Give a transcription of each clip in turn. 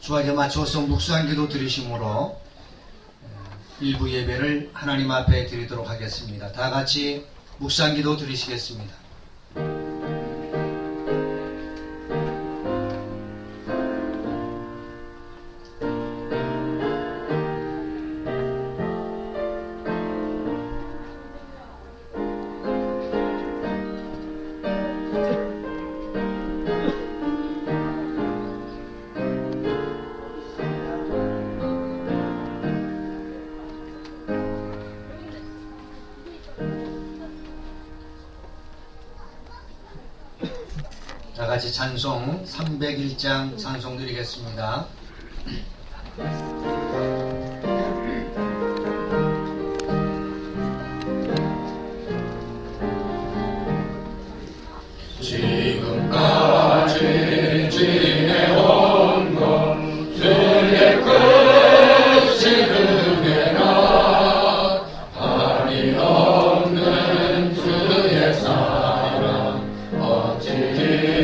주안에 맞춰서 묵상기도 드리심으로 일부 예배를 하나님 앞에 드리도록 하겠습니다. 다 같이 묵상기도 드리시겠습니다. 다 같이 찬송 301장 찬송 드리겠습니다. 지금까지 지내온 것 주의 끝이 그대라 한이 없는 주의 사랑 어찌로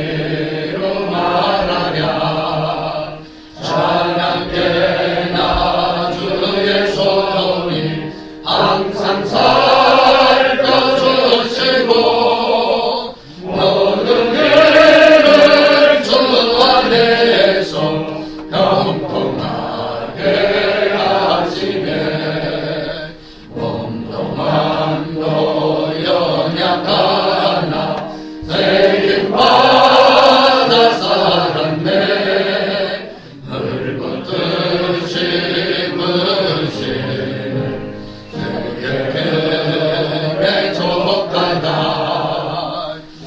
말하랴 찬양되나 주의 소원이 항상 살펴주시고 모든 일을 주 안에서 형통하게 하시네 몸도 맘도 연약하나 세임받아 살았네 흙은 뜻이 무시는 주의 은혜 족하다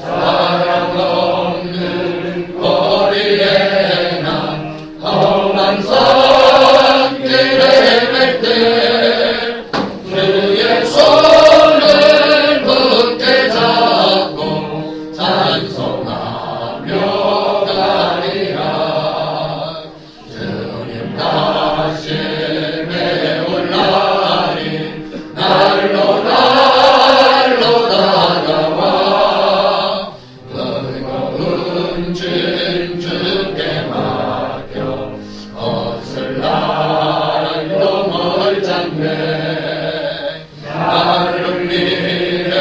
사랑 없는 거리에 난 험한 산길에 맺되 주의 손을 굳게 잡고 찬송하며 가리라 주님 다시 매올 날이 날로 다가와 의거운 짐 주께 맡겨 옷을 날로 멀잖네 나를 미래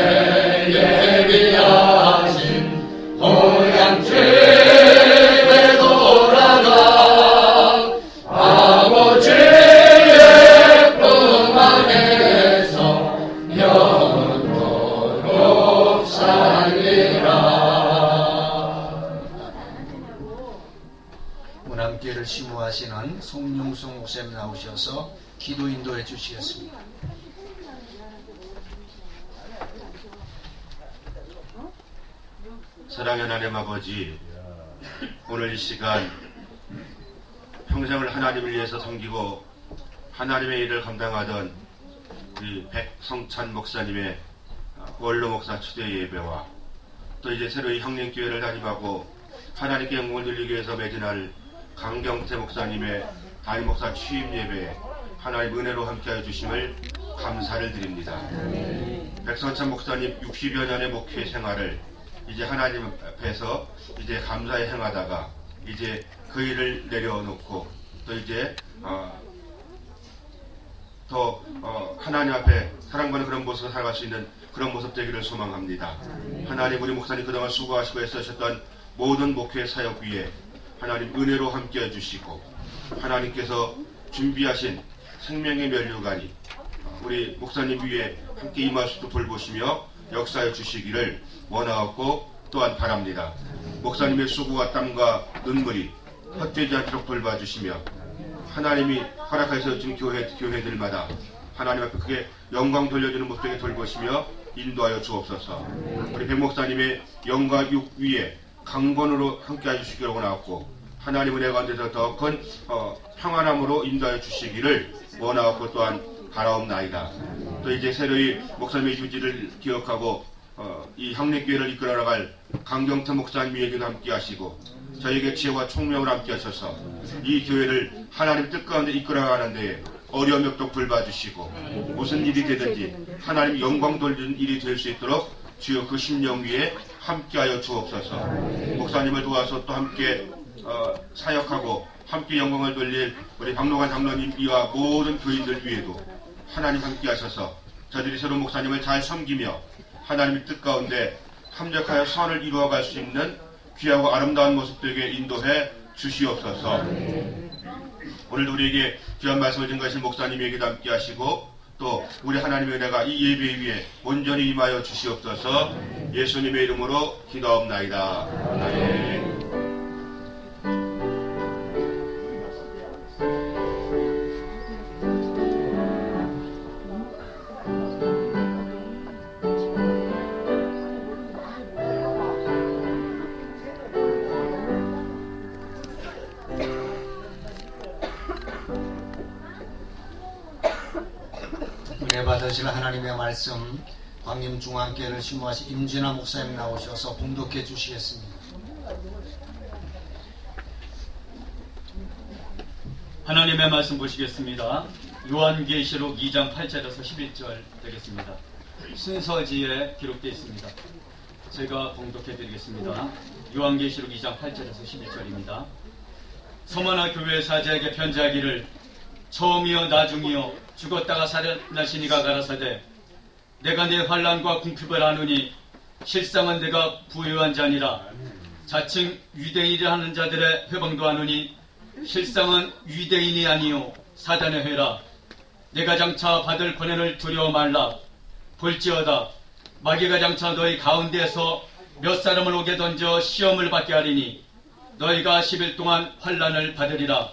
예비하신 고향 집에 돌아가 아버지의 품 안에서 영원토록 살리라. 문암교회를 심호하시는 송용성 목사님 나오셔서 기도 인도해 주시겠습니다. 사랑의 하나님 아버지, 오늘 이 시간 평생을 하나님을 위해서 섬기고 하나님의 일을 감당하던 우리 백성찬 목사님의 원로 목사 추대 예배와 또 이제 새로 이 형님교회를 담임하고 하나님께 영광을 돌리기 위해서 매진할 강경태 목사님의 담임 목사 취임 예배에 하나님 은혜로 함께하여 주심을 감사를 드립니다. 백성찬 목사님 60여 년의 목회 생활을 이제 하나님 앞에서 이제 감사에 행하다가 이제 그 일을 내려놓고 또 이제 더 하나님 앞에 사랑받는 그런 모습을 살아갈 수 있는 그런 모습 되기를 소망합니다. 하나님 우리 목사님 그동안 수고하시고 애쓰셨던 모든 목회 사역 위에 하나님 은혜로 함께해 주시고 하나님께서 준비하신 생명의 면류관이 우리 목사님 위에 함께 임할 수 있도록 돌보시며 역사해 주시기를 원하옵고 또한 바랍니다. 목사님의 수고와 땀과 눈물이 헛되지 않도록 돌봐주시며 하나님이 허락하셔서 지금 교회들마다 하나님 앞에 크게 영광 돌려주는 모습에 돌보시며 인도하여 주옵소서. 우리 백 목사님의 영과 육 위에 강건으로 함께하여 주시기를 원하옵고 하나님 은혜 가운데서 더 큰 평안함으로 인도하여 주시기를 원하옵고 또한 바라옵나이다. 또 이제 새로이 목사님의 유지를 기억하고 이 형님교회를 이끌어 나갈 강경태 목사님에게도 함께 하시고 저에게 지혜와 총명을 함께 하셔서 이 교회를 하나님 뜻 가운데 이끌어 나가는 데에 어려움이 없도록 돌봐주시고 무슨 일이 되든지 하나님 영광 돌리는 일이 될 수 있도록 주여 그 심령 위에 함께하여 주옵소서. 목사님을 도와서 또 함께 사역하고 함께 영광을 돌릴 우리 박노관 장로님 이와 모든 교인들 위에도 하나님 함께 하셔서 저들이 새로운 목사님을 잘 섬기며 하나님의 뜻 가운데 합력하여 선을 이루어갈 수 있는 귀하고 아름다운 모습 되게 인도해 주시옵소서. 오늘도 우리에게 귀한 말씀을 증거하신 목사님에게도 함께 하시고 또 우리 하나님의 은혜가 이 예배 위에 온전히 임하여 주시옵소서. 예수님의 이름으로 기도하옵나이다. 아멘. 은혜 받으실 하나님의 말씀 광림중앙교회를 심호하신 임진아 목사님 나오셔서 봉독해 주시겠습니다. 하나님의 말씀 보시겠습니다. 요한계시록 2장 8절에서 11절 되겠습니다. 순서지에 기록되어 있습니다. 제가 봉독해 드리겠습니다. 요한계시록 2장 8절에서 11절입니다. 서머나 교회 사자에게 편지하기를 처음이요 나중이요 죽었다가 살아나신 이가 가라사대 내가 내 환난과 궁핍을 아노니 실상은 내가 부유한 자니라. 자칭 유대인이라 하는 자들의 회방도 아노니 실상은 유대인이 아니요 사단의 회라. 내가 장차 받을 권한을 두려워 말라. 볼지어다 마귀가 장차 너희 가운데에서 몇 사람을 오게 던져 시험을 받게 하리니 너희가 10일 동안 환난을 받으리라.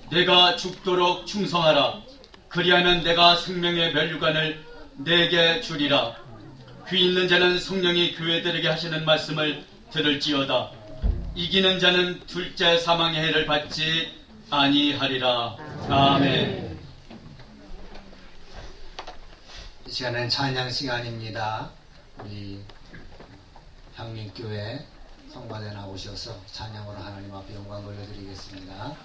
내가 죽도록 충성하라. 그리하면 내가 생명의 면류관을 내게 주리라. 귀 있는 자는 성령이 교회들에게 하시는 말씀을 들을지어다. 이기는 자는 둘째 사망의 해를 받지 아니하리라. 아멘. 이 시간은 찬양 시간입니다. 우리 향림교회 성바대 나오셔서 찬양으로 하나님 앞에 영광 돌려드리겠습니다.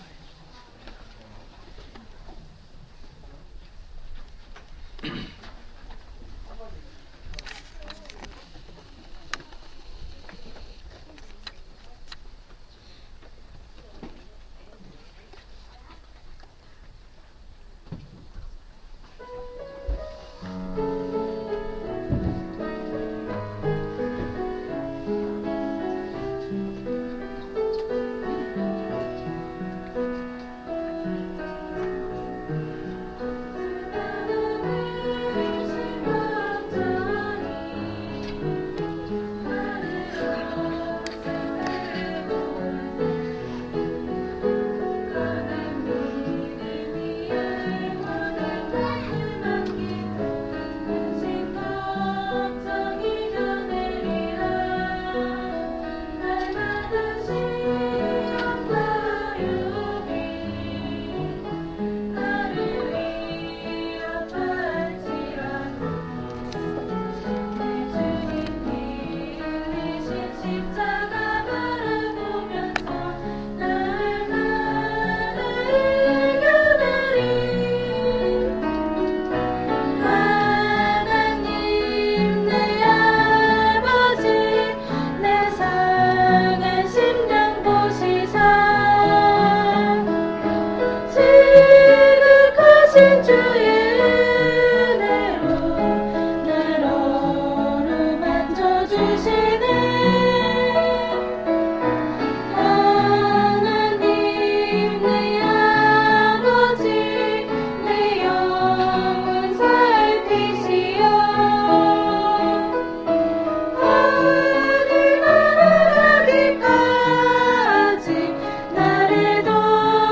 나를 도와주소서.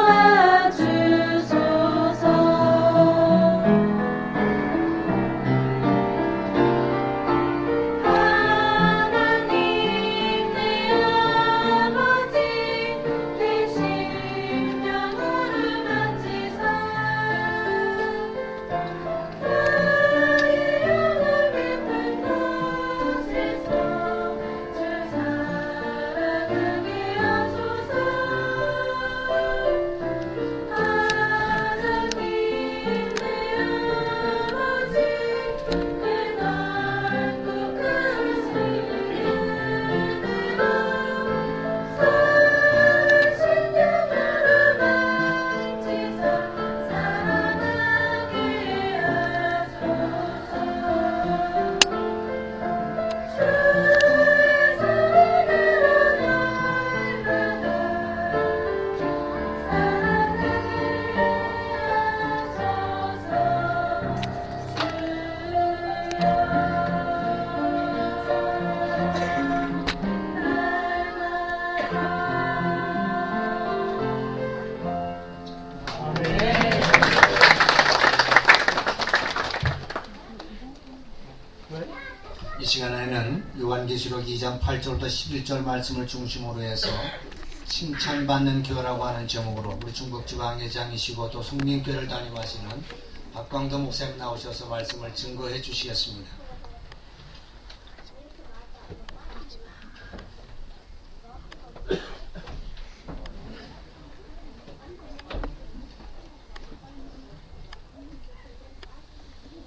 요한계시록 2장 8절부터 11절 말씀을 중심으로 해서 칭찬받는 교회라고 하는 제목으로 우리 중국지방회장이시고 또 송민교회를 담임하시는 박광도 목사님 나오셔서 말씀을 증거해 주시겠습니다.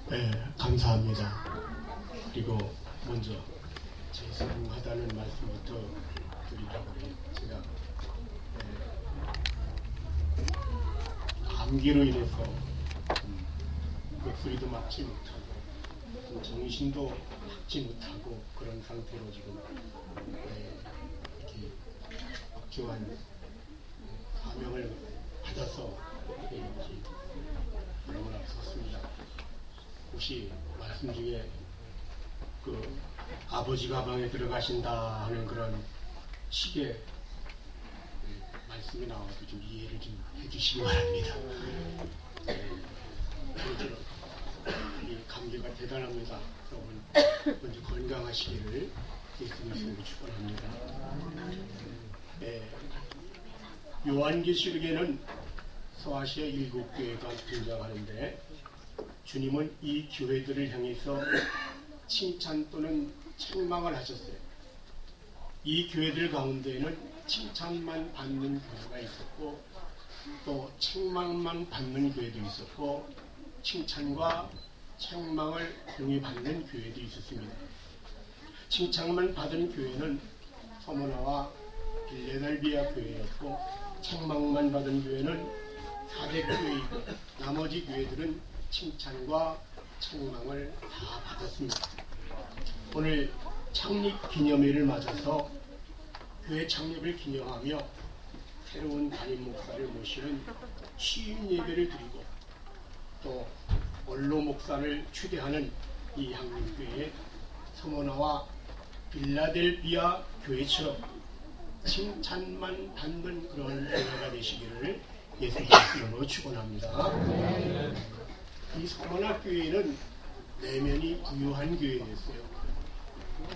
네, 감사합니다. 그리고 먼저 죄송하다는 말씀부터 드리려고 해요. 제가 감기로 인해서 목소리도 막지 못하고 정신도 막지 못하고 그런 상태로 지금 이렇게 막중한 사명을 받아서 이렇게 여러분 앞에 섰습니다. 혹시 말씀 중에 그 아버지 가방에 들어가신다 하는 그런 식의 말씀이 나와도 좀 이해를 좀 해주시기 바랍니다. 이 감기가 대단합니다. 여러분 먼저 건강하시기를 예수님 이름으로 축원합니다. 요한계시록에는 서아시아 7교회가 등장하는데 주님은 이 교회들을 향해서 칭찬 또는 책망을 하셨어요. 이 교회들 가운데에는 칭찬만 받는 교회가 있었고 또 책망만 받는 교회도 있었고 칭찬과 책망을 공유 받는 교회도 있었습니다. 칭찬만 받은 교회는 서머나와 빌레델비아 교회였고 책망만 받은 교회는 사대교회이고 나머지 교회들은 칭찬과 책망을 다 받았습니다. 오늘 창립 기념일을 맞아서 교회 창립을 기념하며 새로운 담임 목사를 모시는 취임 예배를 드리고 또 원로 목사를 추대하는 이 한국교회의 서머나와 빌라델비아 교회처럼 칭찬만 받는 그런 교회가 되시기를 예수님의 이름으로 축원합니다. 이 서머나 교회는 내면이 부유한 교회였어요.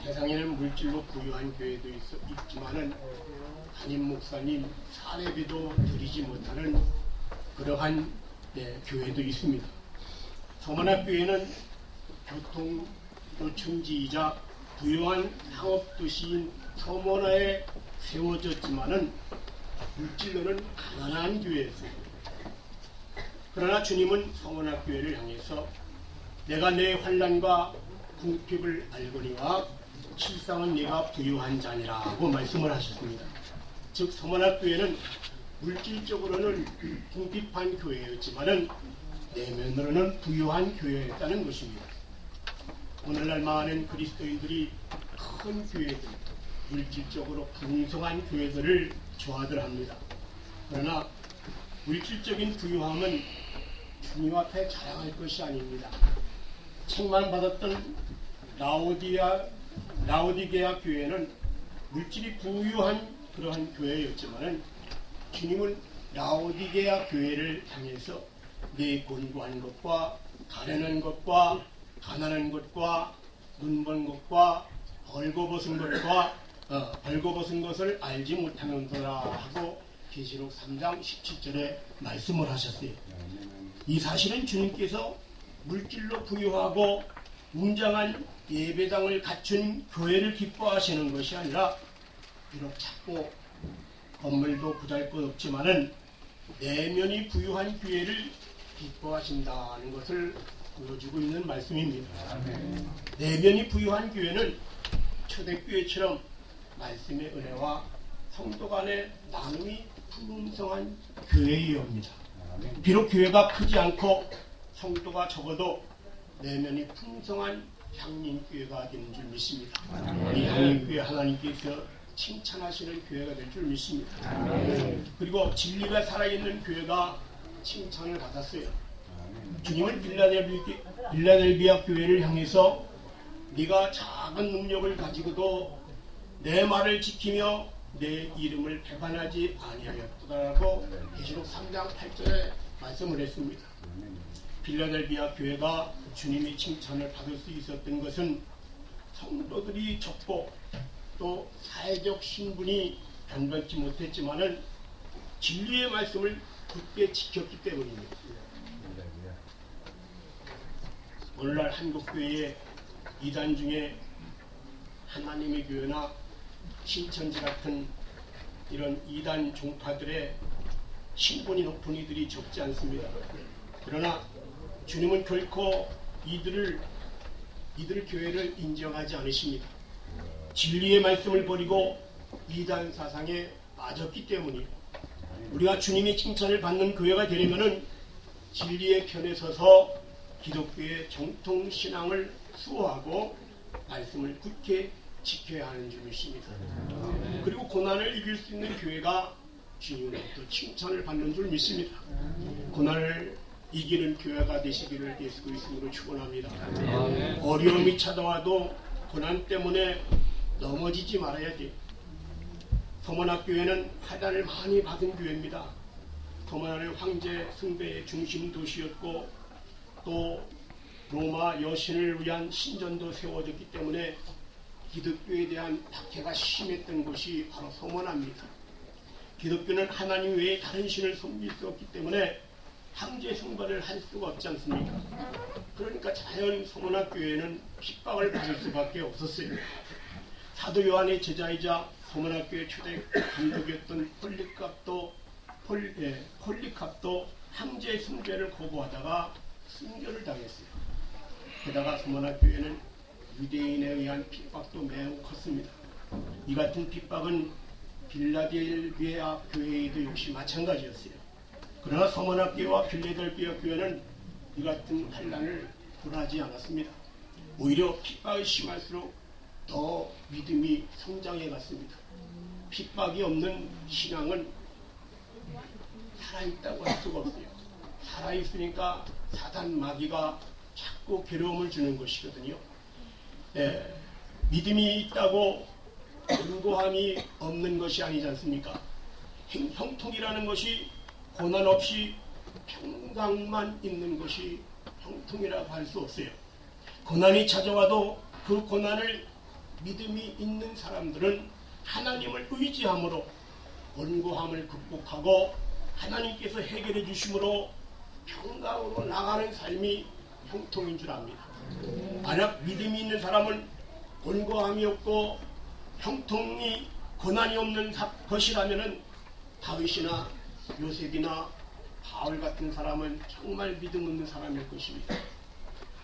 세상에는 물질로 부유한 교회도 있지만은 담임 목사님 사례비도 드리지 못하는 그러한 교회도 있습니다. 서머나 교회는 교통 요충지이자 부유한 상업 도시인 서머나에 세워졌지만은 물질로는 가난한 교회였어요. 그러나 주님은 서머나 교회를 향해서 내가 내 환난과 궁핍을 알거니와 실상은 네가 부유한 자니라고 말씀을 하셨습니다. 즉 서머나 교회는 물질적으로는 궁핍한 교회였지만은 내면으로는 부유한 교회였다는 것입니다. 오늘날 많은 그리스도인들이 큰 교회들, 물질적으로 풍성한 교회들을 좋아들 합니다. 그러나 물질적인 부유함은 주님 앞에 자랑할 것이 아닙니다. 책만 받았던 라오디게아 교회는 물질이 부유한 그러한 교회였지만은 주님은 라오디게아 교회를 향해서 내 곤고한 것과 가련한 것과 가난한 것과 눈먼 것과 벌거벗은 것을 알지 못하는도라 하고 계시록 3장 17절에 말씀을 하셨어요. 이 사실은 주님께서 물질로 부유하고 웅장한 예배당을 갖춘 교회를 기뻐하시는 것이 아니라 비록 작고 건물도 보잘것없지만은 내면이 부유한 교회를 기뻐하신다는 것을 보여주고 있는 말씀입니다. 내면이 부유한 교회는 초대교회처럼 말씀의 은혜와 성도 간의 나눔이 풍성한 교회이옵니다. 비록 교회가 크지 않고 성도가 적어도 내면이 풍성한 향림교회가 되는 줄 믿습니다. 이 향림교회 하나님께서 칭찬하시는 교회가 될 줄 믿습니다. 그리고 진리가 살아있는 교회가 칭찬을 받았어요. 주님은 빌라델비아 교회를 향해서 네가 작은 능력을 가지고도 내 말을 지키며 내 이름을 배반하지 아니하였다라고 계시록 3장 8절에 말씀을 했습니다. 빌라델비아 교회가 주님의 칭찬을 받을 수 있었던 것은 성도들이 적고 또 사회적 신분이 변변치 못했지만은 진리의 말씀을 굳게 지켰기 때문입니다. 오늘날 한국교회의 이단 중에 하나님의 교회나 신천지 같은 이런 이단 종파들의 신분이 높은 이들이 적지 않습니다. 그러나 주님은 결코 이들을 교회를 인정하지 않으십니다. 진리의 말씀을 버리고 이단 사상에 빠졌기 때문이에요. 우리가 주님의 칭찬을 받는 교회가 되려면은 진리의 편에 서서 기독교의 정통 신앙을 수호하고 말씀을 굳게 지켜야 하는 줄이십니다. 그리고 고난을 이길 수 있는 교회가 주님으로부터 칭찬을 받는 줄 믿습니다. 고난을 이기는 교회가 되시기를 예수 그리스도로 축원합니다. 어려움이 찾아와도 고난 때문에 넘어지지 말아야 돼요. 서문학교회는 하단을 많이 받은 교회입니다. 서문학은 황제 숭배의 중심 도시였고 또 로마 여신을 위한 신전도 세워졌기 때문에 기독교에 대한 박해가 심했던 곳이 바로 서문학입니다. 기독교는 하나님 외에 다른 신을 섬길 수 없기 때문에 황제 숭배를 할 수가 없지 않습니까? 그러니까 자연 서문학교회는 핍박을 받을 수밖에 없었어요. 사도 요한의 제자이자 서문학교의 초대 감독이었던 폴리캅도 황제 숭배를 거부하다가 순교를 당했어요. 게다가 서문학교회는 유대인에 의한 핍박도 매우 컸습니다. 이 같은 핍박은 빌라델비아 교회에도 역시 마찬가지였어요. 그러나 서문학교와 빌라델비아 교회는 이 같은 환난을 굴하지 않았습니다. 오히려 핍박이 심할수록 더 믿음이 성장해 갔습니다. 핍박이 없는 신앙은 살아있다고 할 수가 없어요. 살아있으니까 사단 마귀가 자꾸 괴로움을 주는 것이거든요. 네, 믿음이 있다고 견고함이 없는 것이 아니지 않습니까? 형통이라는 것이 고난 없이 평강만 있는 것이 형통이라고 할 수 없어요. 고난이 찾아와도 그 고난을 믿음이 있는 사람들은 하나님을 의지함으로 원고함을 극복하고 하나님께서 해결해 주심으로 평강으로 나가는 삶이 형통인 줄 압니다. 만약 믿음이 있는 사람은 원고함이 없고 형통이 고난이 없는 것이라면 다윗이나 요셉이나 바울 같은 사람은 정말 믿음 없는 사람일 것입니다.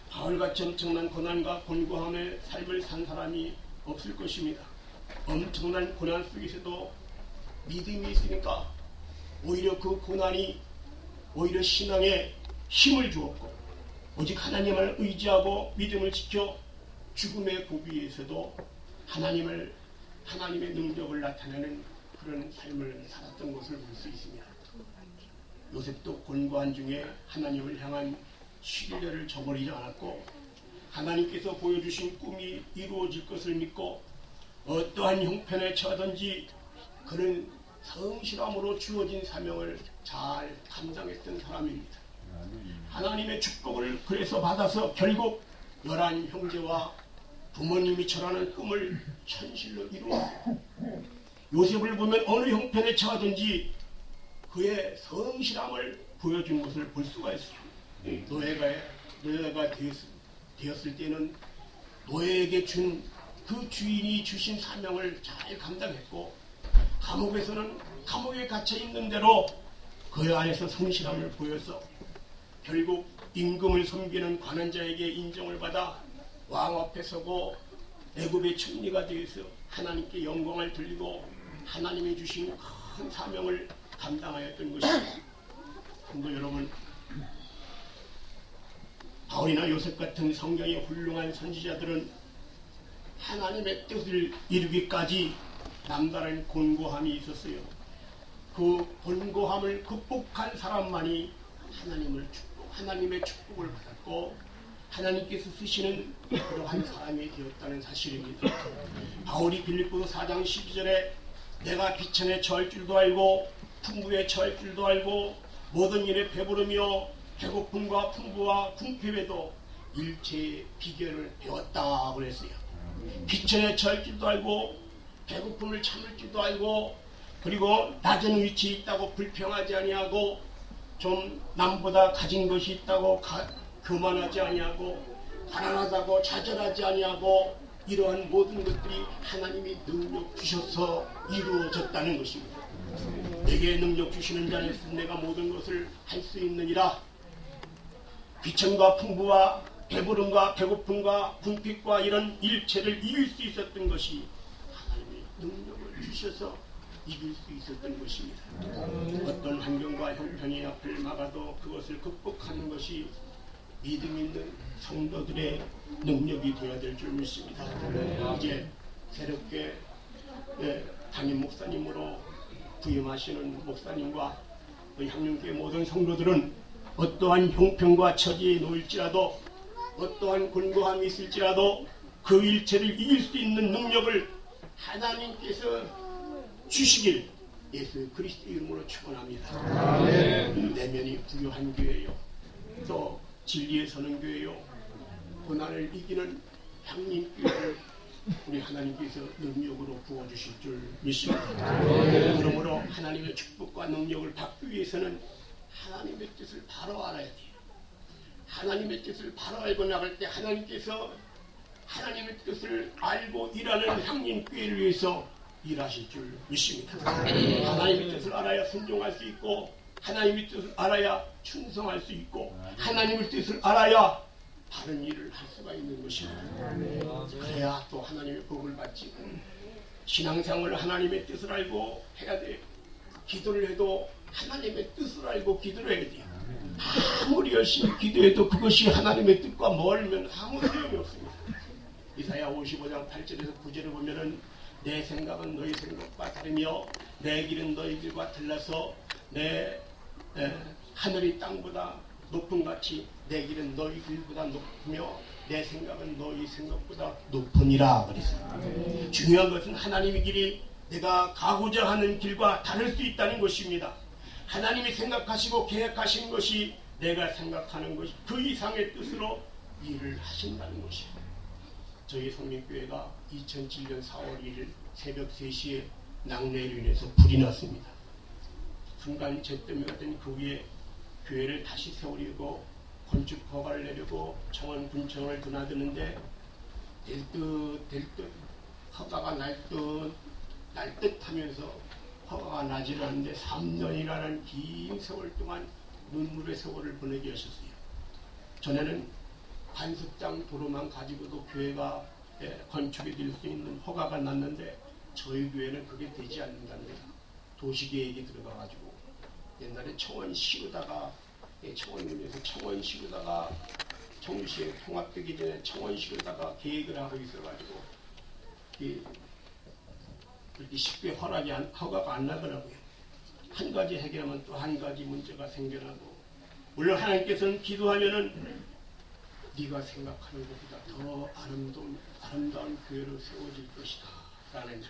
바울같이 엄청난 고난과 곤고함의 삶을 산 사람이 없을 것입니다. 엄청난 고난 속에서도 믿음이 있으니까 오히려 그 고난이 오히려 신앙에 힘을 주었고 오직 하나님을 의지하고 믿음을 지켜 죽음의 고비에서도 하나님의 능력을 나타내는 그런 삶을 살았던 것을 볼 수 있습니다. 요셉도 곤고한 중에 하나님을 향한 신뢰를 저버리지 않았고 하나님께서 보여주신 꿈이 이루어질 것을 믿고 어떠한 형편에 처하든지 그는 성실함으로 주어진 사명을 잘 감당했던 사람입니다. 하나님의 축복을 그래서 받아서 결국 11 형제와 부모님이 절하는 꿈을 현실로 이루었어요. 요셉을 보면 어느 형편에 처하든지 그의 성실함을 보여준 것을 볼 수가 있어요. 노예가 되었을 때는 노예에게 준 그 주인이 주신 사명을 잘 감당했고 감옥에서는 감옥에 갇혀 있는 대로 그 안에서 성실함을 보여서 결국 임금을 섬기는 관원자에게 인정을 받아 왕 앞에 서고 애굽의 총리가 되어서 하나님께 영광을 돌리고 하나님이 주신 큰 사명을 감당하였던 것입니다. 성도 여러분, 바울이나 요셉 같은 성경의 훌륭한 선지자들은 하나님의 뜻을 이루기까지 남다른 곤고함이 있었어요. 그 곤고함을 극복한 사람만이 하나님의 축복을 받았고 하나님께서 쓰시는 그러한 사람이 되었다는 사실입니다. 바울이 빌립보서 4장 12절에 내가 비천에 처할 줄도 알고 풍부에 처할 줄도 알고 모든 일에 배부르며 배고픔과 풍부와 궁핍에도 일체의 비결을 배웠다 그랬어요. 귀천에 처할 줄도 알고 배고픔을 참을 줄도 알고 그리고 낮은 위치에 있다고 불평하지 아니하고 좀 남보다 가진 것이 있다고 교만하지 아니하고 가난하다고 좌절하지 아니하고 이러한 모든 것들이 하나님이 능력 주셔서 이루어졌다는 것입니다. 내게 능력 주시는 자에서 내가 모든 것을 할 수 있느니라. 귀천과 풍부와 배부름과 배고픔과 궁핍과 이런 일체를 이길 수 있었던 것이 하나님이 능력을 주셔서 이길 수 있었던 것입니다. 어떤 환경과 형편이 앞을 막아도 그것을 극복하는 것이 믿음 있는 성도들의 능력이 되어야 될 줄 믿습니다. 이제 새롭게 담임 목사님으로 부임하시는 목사님과 향림교회 모든 성도들은 어떠한 형편과 처지에 놓일지라도 어떠한 곤고함이 있을지라도 그 일체를 이길 수 있는 능력을 하나님께서 주시길 예수 그리스도 이름으로 축원합니다. 내면이 부유한 교회요, 또 진리에 서는 교회요, 고난을 이기는 향림교회를 우리 하나님께서 능력으로 부어주실 줄 믿습니다. 그러므로 하나님의 축복과 능력을 받기 위해서는 하나님의 뜻을 바로 알아야 돼요. 하나님의 뜻을 바로 알고 나갈 때 하나님께서 하나님의 뜻을 알고 일하는 향림교회를 위해서 일하실 줄 믿습니다. 하나님의 뜻을 알아야 순종할 수 있고 하나님의 뜻을 알아야 충성할 수 있고 하나님의 뜻을 알아야 바른 일을 할 수가 있는 것입니다. 그래야 또 하나님의 복을 받지. 신앙생활을 하나님의 뜻을 알고 해야 돼요. 기도를 해도 하나님의 뜻을 알고 기도를 해야 돼요. 아무리 열심히 기도해도 그것이 하나님의 뜻과 멀면 아무 소용이 없습니다. 이사야 55장 8절에서 9절을 보면은 내 생각은 너희 생각과 다르며 내 길은 너희 길과 달라서 내 하늘이 땅보다 높은 같이 내 길은 너희 길보다 높으며 내 생각은 너희 생각보다 높으니라 그랬어요. 중요한 것은 하나님의 길이 내가 가고자 하는 길과 다를 수 있다는 것입니다. 하나님이 생각하시고 계획하신 것이 내가 생각하는 것이 그 이상의 뜻으로 일을 하신다는 것입니다. 저희 성민교회가 2007년 4월 1일 새벽 3시에 낙뢰로 인해서 불이 났습니다. 순간 잿더미가 된 그 위에 교회를 다시 세우려고 건축 허가를 내려고 청원 군청을 드나드는데 될 듯 허가가 날 듯 하면서 허가가 나지를 않는데 3년이라는 긴 세월 동안 눈물의 세월을 보내게 하셨어요. 전에는 관습장 도로만 가지고도 교회가 건축이 될 수 있는 허가가 났는데 저희 교회는 그게 되지 않는답니다. 도시계획이 들어가가지고 옛날에 청원시로다가 청원군에서 청원시로다가 청주시에 통합되기 전에 청원시로다가 계획을 하고 있어가지고 그렇게 쉽게 허가가 안 나더라고요. 한 가지 해결하면 또 한 가지 문제가 생겨나고, 물론 하나님께서는 기도하면은 네가 생각하는 것보다 더 아름다운 교회로 세워질 것이다 라는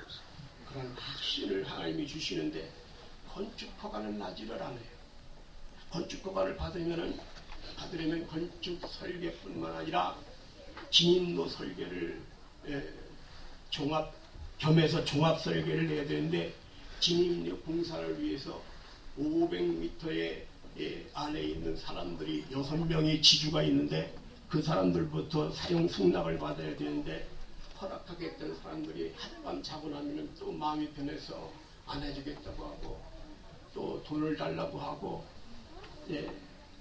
그런 확신을 하나님이 주시는데 건축 허가는 나지를 않아요. 건축 허가를 받으려면 건축 설계뿐만 아니라 진입로 설계를 겸해서 종합 설계를 해야 되는데 진입로 공사를 위해서 500m의 안에 있는 사람들이 6명의 지주가 있는데 그 사람들부터 사용 승낙을 받아야 되는데 허락하겠다는 사람들이 하룻밤 자고 나면 또 마음이 변해서 안 해주겠다고 하고 또 돈을 달라고 하고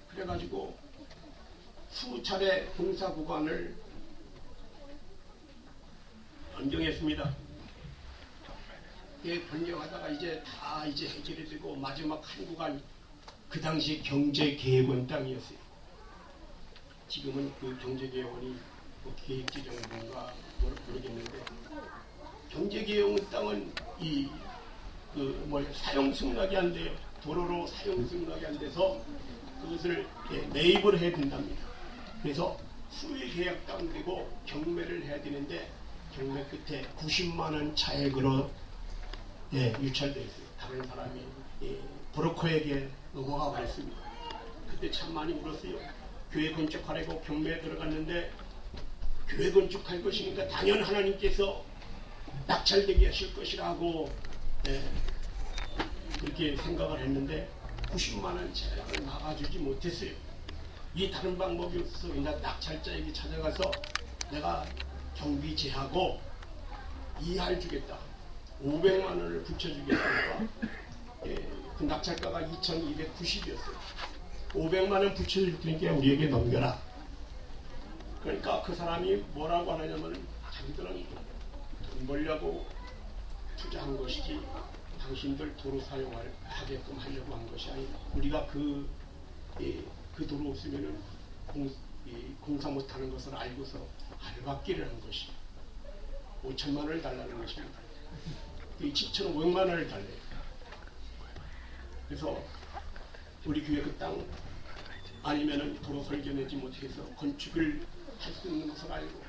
그래가지고 수차례 공사 구간을 변경했습니다. 변경하다가 이제 다 해결이 되고 마지막 한 구간 그 당시 경제계획원 땅이었어요. 지금은 그 경제계획원이 계획지정부인가 모르겠는데 경제계획원 땅은 사용 승낙이 안 돼요. 도로로 사용 승낙이 안 돼서 그것을 매입을 해야 된답니다. 그래서 수의 계약 다운되고 경매를 해야 되는데 경매 끝에 90만 원 차액으로 유찰되어 있어요. 다른 사람이 브로커에게 넘어가 버렸습니다. 그때 참 많이 울었어요. 교회 건축하려고 경매에 들어갔는데 교회 건축할 것이니까 당연 하나님께서 낙찰되게 하실 것이라고 그렇게 생각을 했는데 90만 원 제약을 막아주지 못했어요. 이 다른 방법이 없어서 그냥 낙찰자에게 찾아가서 내가 경비 제하고 2할 주겠다. 500만 원을 붙여주겠다니까 그 낙찰가가 2290이었어요. 500만 원 붙여줄 테니까 우리에게 넘겨라. 그러니까 그 사람이 뭐라고 하냐면 자기들은 돈 벌려고 투자한 것이지 당신들 도로 사용하게끔 하려고 한 것이 아니다. 우리가 그 도로 없으면은 공사 못하는 것을 알고서 알박기를 한 것이 5천만 원을 달라는 것입니다. 7,500만 원을 달래요. 그래서 우리 교회 그 땅 아니면은 도로 설계 내지 못해서 건축을 할 수 있는 것을 알고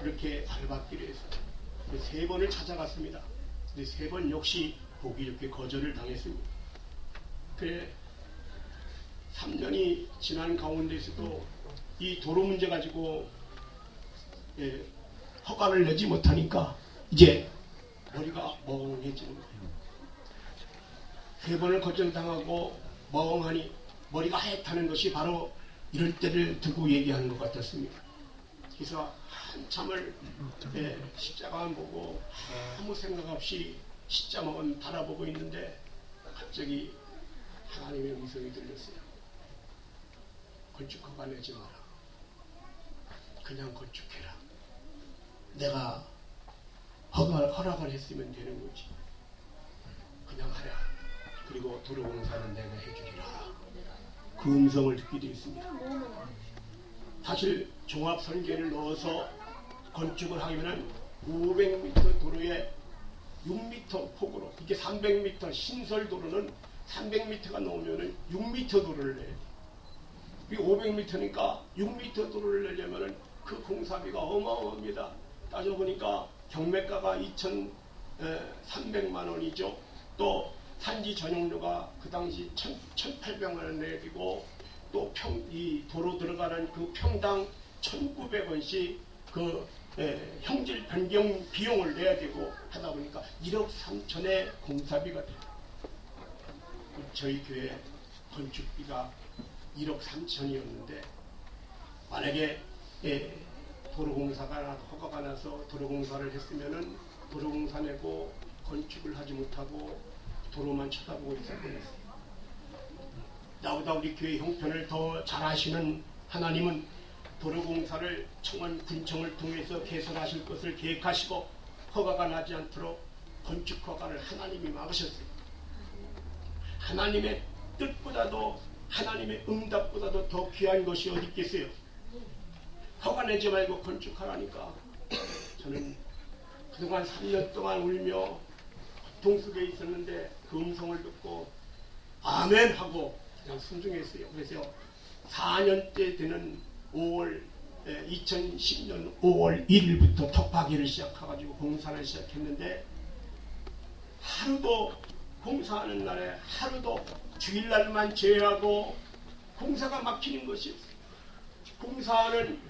이렇게 알박기를 해서 3번을 찾아갔습니다. 근데 3번 역시 보기 좋게 거절을 당했습니다. 그래 3년이 지난 가운데서도 이 도로 문제 가지고 허가를 내지 못하니까 이제 머리가 멍해지는 거예요. 3번을 거절당하고 멍하니 머리가 하얗다는 것이 바로 이럴 때를 두고 얘기하는 것 같았습니다. 그래서 한참을 십자가만 보고 아무 생각 없이 십자가만 바라보고 있는데 갑자기 하나님의 음성이 들렸어요. 건축 허가 내지 마라. 그냥 건축해라. 내가 허락을 했으면 되는 거지. 그냥 하라. 그리고 도로공사는 내가 해주리라. 그 음성을 듣게 되었습니다. 사실 종합설계를 넣어서 건축을 하려면 500m 도로에 6m 폭으로 이게 300m 신설도로는 300m가 넘으면 6m 도로를 내야 돼. 500m니까 6m 도로를 내려면 그 공사비가 어마어마합니다. 따져보니까 경매가가 2,300만 원이죠. 또 산지 전용료가 그 당시 1,800만 원 내야 되고 또 이 도로 들어가는 그 평당 1,900원씩 그 형질 변경 비용을 내야 되고 하다 보니까 1억 3천의 공사비가 돼요. 저희 교회 건축비가 1억 3천이었는데 만약에 도로공사가 허가가 나서 도로공사를 했으면은 도로공사 내고 건축을 하지 못하고 도로만 쳐다보고 있을 뻔했어요. 나보다 우리 교회 형편을 더 잘 아시는 하나님은 도로공사를 청원 군청을 통해서 개설하실 것을 계획하시고 허가가 나지 않도록 건축 허가를 하나님이 막으셨어요. 하나님의 뜻보다도 하나님의 응답보다도 더 귀한 것이 어디 있겠어요. 허가 내지 말고 건축하라니까 저는 그동안 3년 동안 울며 고통 속에 있었는데 그 음성을 듣고 아멘 하고 그냥 순종했어요. 그래서 4년째 되는 2010년 5월 1일부터 턱파기를 시작해가지고 공사를 시작했는데 하루도 공사하는 날에 하루도 주일날만 제외하고 공사가 막히는 것이 없어요. 공사하는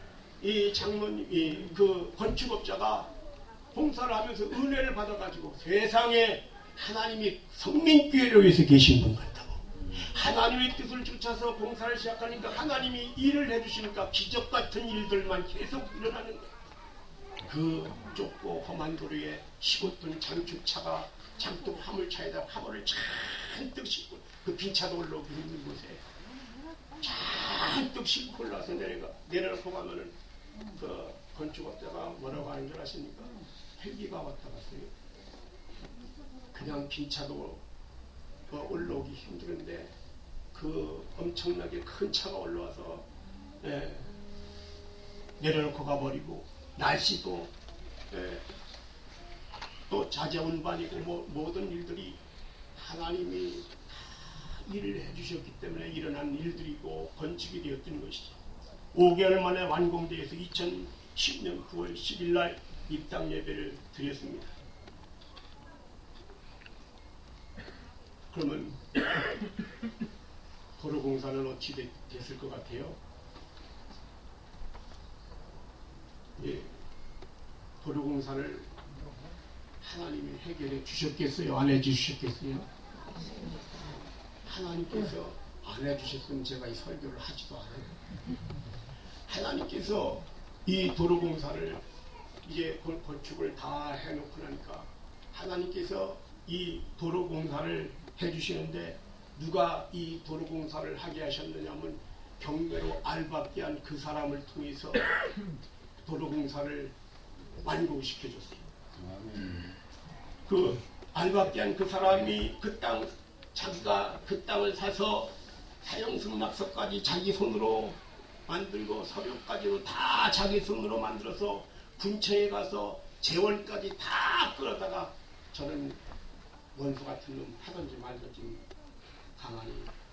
이 장모님, 그 건축업자가 공사를 하면서 은혜를 받아가지고 세상에 하나님이 성민교회를 위해서 계신 분 같다고. 하나님의 뜻을 쫓아서 공사를 시작하니까 하나님이 일을 해주시니까 기적 같은 일들만 계속 일어나는 거예요. 그 좁고 험한 도로에 15톤 장축차가 장독 화물차에다 화물을 잔뜩 싣고 그 빈차도 올라오기 힘든 곳에 잔뜩 싣고 올라와서 내려놓고 가면은 그 건축업자가 뭐라고 하는 줄 아십니까? 헬기가 왔다 갔어요. 그냥 빈차도 올라오기 힘들은데 그 엄청나게 큰 차가 올라와서 내려놓고 가버리고 날씨도 또 자재운반이고 모든 일들이 하나님이 일을 해주셨기 때문에 일어난 일들이고 건축이 되었던 것이죠. 5개월 만에 완공되어서 2010년 9월 10일 날 입당 예배를 드렸습니다. 그러면 도로공사는 어찌 됐을 것 같아요? 도로공사를 하나님이 해결해 주셨겠어요? 안 해주셨겠어요? 하나님께서 안 해주셨으면 제가 이 설교를 하지도 않아요. 하나님께서 이 도로공사를 이제 건축을 다 해놓고 나니까 하나님께서 이 도로공사를 해주시는데 누가 이 도로공사를 하게 하셨느냐면 경매로 알박기한 그 사람을 통해서 도로공사를 완공시켜줬어요. 그 알박기한 그 사람이 자기가 그 땅을 사서 사형승낙서까지 자기 손으로 만들고 서류까지도 다 자기 손으로 만들어서 군청에 가서 재원까지 다 끌어다가 저는 원수 같은 놈 하든지 말든지 가만히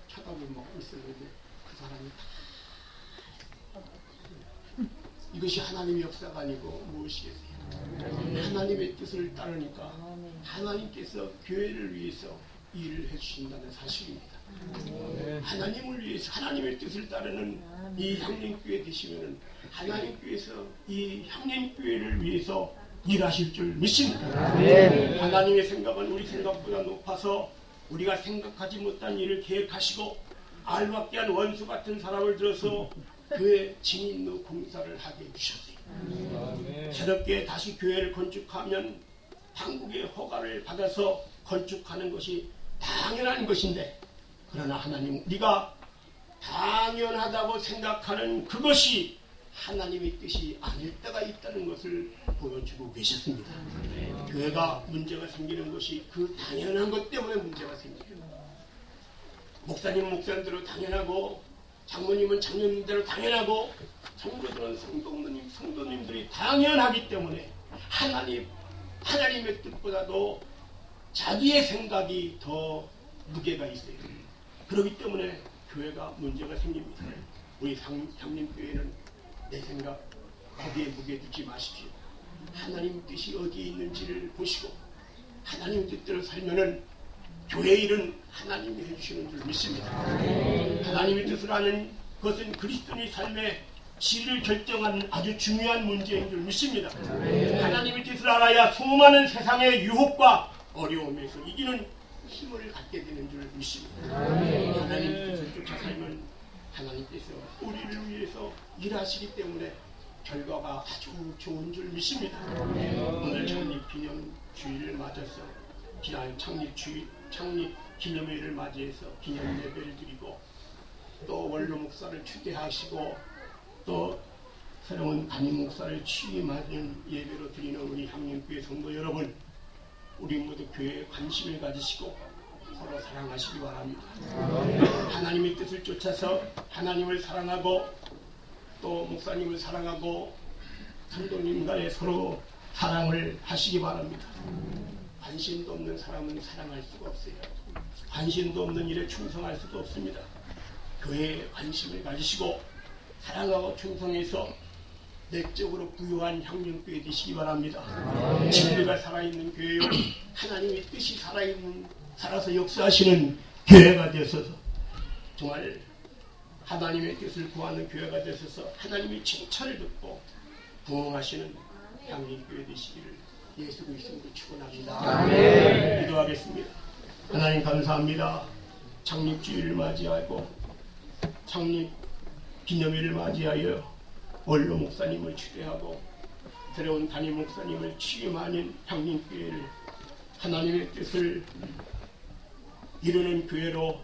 쳐다보고 있었는데 그 사람이 다 이것이 하나님의 역사가 아니고 무엇이겠어요? 하나님의 뜻을 따르니까 하나님께서 교회를 위해서 일을 해주신다는 사실입니다. 하나님을 위해서 하나님의 뜻을 따르는 이 향림교회 되시면은 하나님께서 이 향림교회를 위해서 일하실 줄 믿습니다. 하나님의 생각은 우리 생각보다 높아서 우리가 생각하지 못한 일을 계획하시고 알박기한 원수 같은 사람을 들어서 교회 진입로 공사를 하게 해주셨어요. 새롭게 다시 교회를 건축하면 한국의 허가를 받아서 건축하는 것이 당연한 것인데 그러나 하나님 우리가 당연하다고 생각하는 그것이 하나님의 뜻이 아닐 때가 있다는 것을 보여주고 계셨습니다. 교회가 문제가 생기는 것이 그 당연한 것 때문에 문제가 생겨요. 목사님은 목사님대로 당연하고 장모님은 장모님대로 당연하고 성도들은 성도님들이 당연하기 때문에 하나님의 뜻보다도 자기의 생각이 더 무게가 있어요. 그렇기 때문에 교회가 문제가 생깁니다. 우리 향림교회는 내 생각 거기에 무게 두지 마십시오. 하나님 뜻이 어디에 있는지를 보시고 하나님 뜻대로 살면은 교회 일은 하나님이 해주시는 줄 믿습니다. 하나님의 뜻을 아는 것은 그리스도인의 삶의 질을 결정하는 아주 중요한 문제인 줄 믿습니다. 하나님의 뜻을 알아야 수많은 세상의 유혹과 어려움에서 이기는 힘을 갖게 되는 줄 믿습니다. 하나님 뜻을 쫓아 살면 하나님께서 우리를 위해서 일하시기 때문에 결과가 아주 좋은 줄 믿습니다. 오늘 창립 기념 주일을 맞아서 지난 창립 기념회를 맞이해서 기념 예배를 드리고 또 원로 목사를 추대하시고 또 새로운 담임 목사를 취임하는 예배로 드리는 우리 향림교회 성도 여러분, 우리 모두 교회에 관심을 가지시고 서로 사랑하시기 바랍니다. 하나님의 뜻을 쫓아서 하나님을 사랑하고 또 목사님을 사랑하고 성도님 간에 서로 사랑을 하시기 바랍니다. 관심도 없는 사람은 사랑할 수가 없어요. 관심도 없는 일에 충성할 수도 없습니다. 교회에 관심을 가지시고 사랑하고 충성해서 내적으로 부유한 향림교회 되시기 바랍니다. 진리가 살아있는 교회요, 하나님의 뜻이 살아서 역사하시는 교회가 되셔서 정말 하나님의 뜻을 구하는 교회가 되셔서 하나님의 칭찬을 듣고 부응하시는 향림교회 되시기를 예수 그리스도로 축원합니다. 기도하겠습니다. 하나님 감사합니다. 창립주일을 맞이하고 창립 기념일을 맞이하여 원로 목사님을 추대하고 새로운 담임 목사님을 취임하는 향림교회를 하나님의 뜻을 이루는 교회로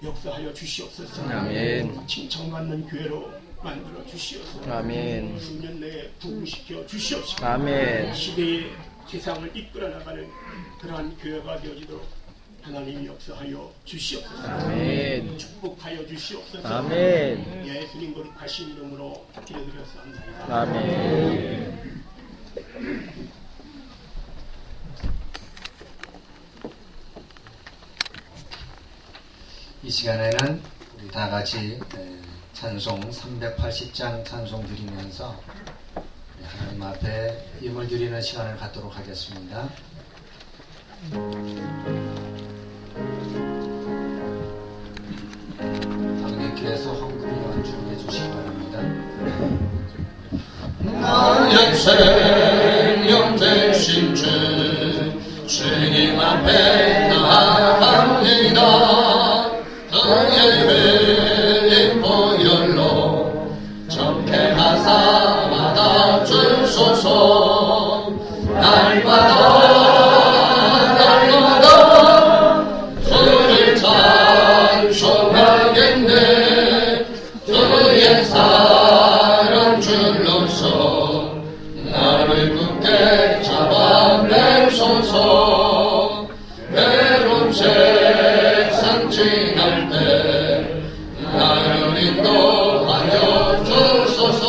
역사하여 주시옵소서. 아멘. 칭찬받는 교회로 만들어 주시옵소서. 아멘. 수년 내에 부흥시켜 주시옵소서. 아멘. 시대의 세상을 이끌어 나가는 그러한 교회가 되어지도록 하나님이 역사하여 주시옵소서. 아멘. 축복하여 주시옵소서. 아멘. 예수님 거룩하신 이름으로 기도드렸습니다. 아멘. 이 시간에는 우리 다 같이 찬송 380장 찬송 드리면서 하나님 앞에 예물 드리는 시간을 갖도록 하겠습니다. 당님께서 헌금을 연주해 주시기 바랍니다. 나의 새 앞에 나갑니다. 성의 흘린 보혈로 정케하사 받아주소서. 날마다 주를 찬송하겠네. 주의 사랑 줄로서 나를 굳게 잡아내소서. 외로운 세상 지날 때 나를 인도하여 주소서.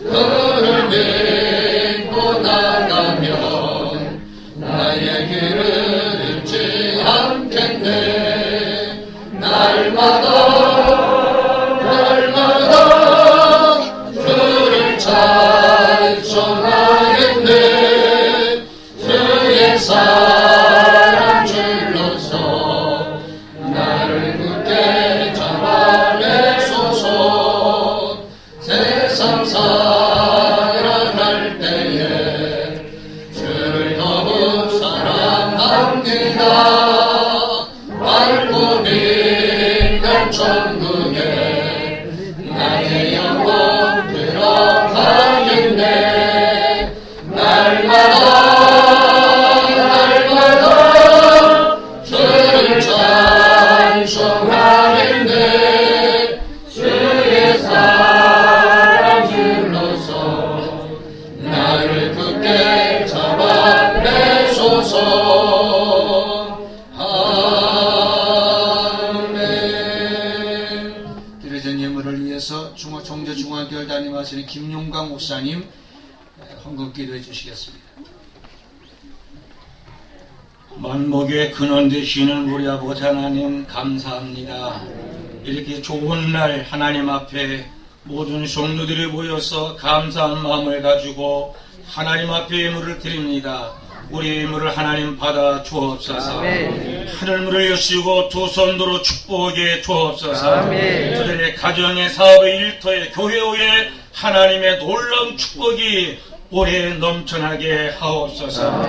그를 믿고 나가면 나의 길을 잃지 않겠네. 날마다 주를 찬송하겠네. 주의 사랑 줄로서 나를 굳게 잡아내소서. 세상 살아갈 때에 주를 더욱 사랑합니다. 밝고 빛날 천국에 나의 영혼 들어가겠네. 날마다 주를 찬송하겠네. 주의 사랑 줄로서 나를 굳게 잡아내소서. 아멘. 드려진 예물을 위해서 청주중앙교회 담임하시는 김용광 목사님 헌금 기도해 주시겠습니다. 만복의 근원 되시는 우리 아버지 하나님 감사합니다. 이렇게 좋은 날 하나님 앞에 모든 성도들이 모여서 감사한 마음을 가지고 하나님 앞에 예물을 드립니다. 우리 예물을 하나님 받아 주옵소서. 하늘문을 여시고 두 손으로 축복해 주옵소서. 그들의 가정의 사업의 일터의 교회의 하나님의 놀라운 축복이 올해 넘쳐나게 하옵소서.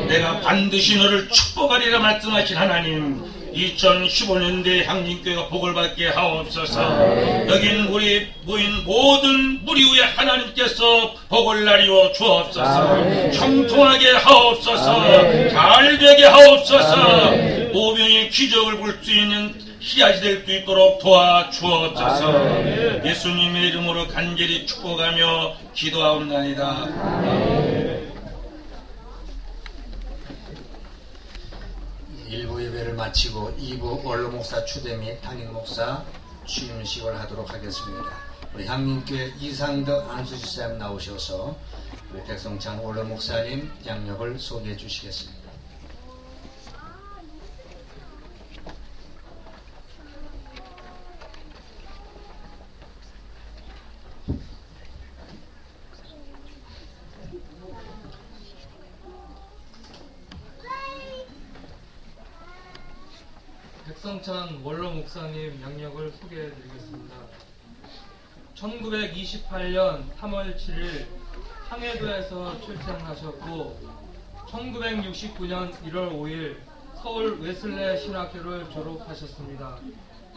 내가 반드시 너를 축복하리라 말씀하신 하나님, 2015년도에 향림교회가 복을 받게 하옵소서. 여긴 우리 모인 모든 무리 위에 하나님께서 복을 나리워 주옵소서. 형통하게 하옵소서. 잘 되게 하옵소서. 오병의 기적을 볼 수 있는 씨앗이 될 수 있도록 도와주옵소서. 예수님의 이름으로 간절히 축복하며 기도하옵나이다. 일부 예배를 마치고 2부 원로 목사 추대 및 담임 목사 취임식을 하도록 하겠습니다. 우리 향림교회 이상덕 안수지사님 나오셔서 우리 백성찬 원로 목사님 양력을 소개해 주시겠습니다. 백성찬 원로 목사님 양력을 소개해 드리겠습니다. 1928년 3월 7일 항해도에서 출생하셨고 1969년 1월 5일 서울 웨슬레 신학교를 졸업하셨습니다.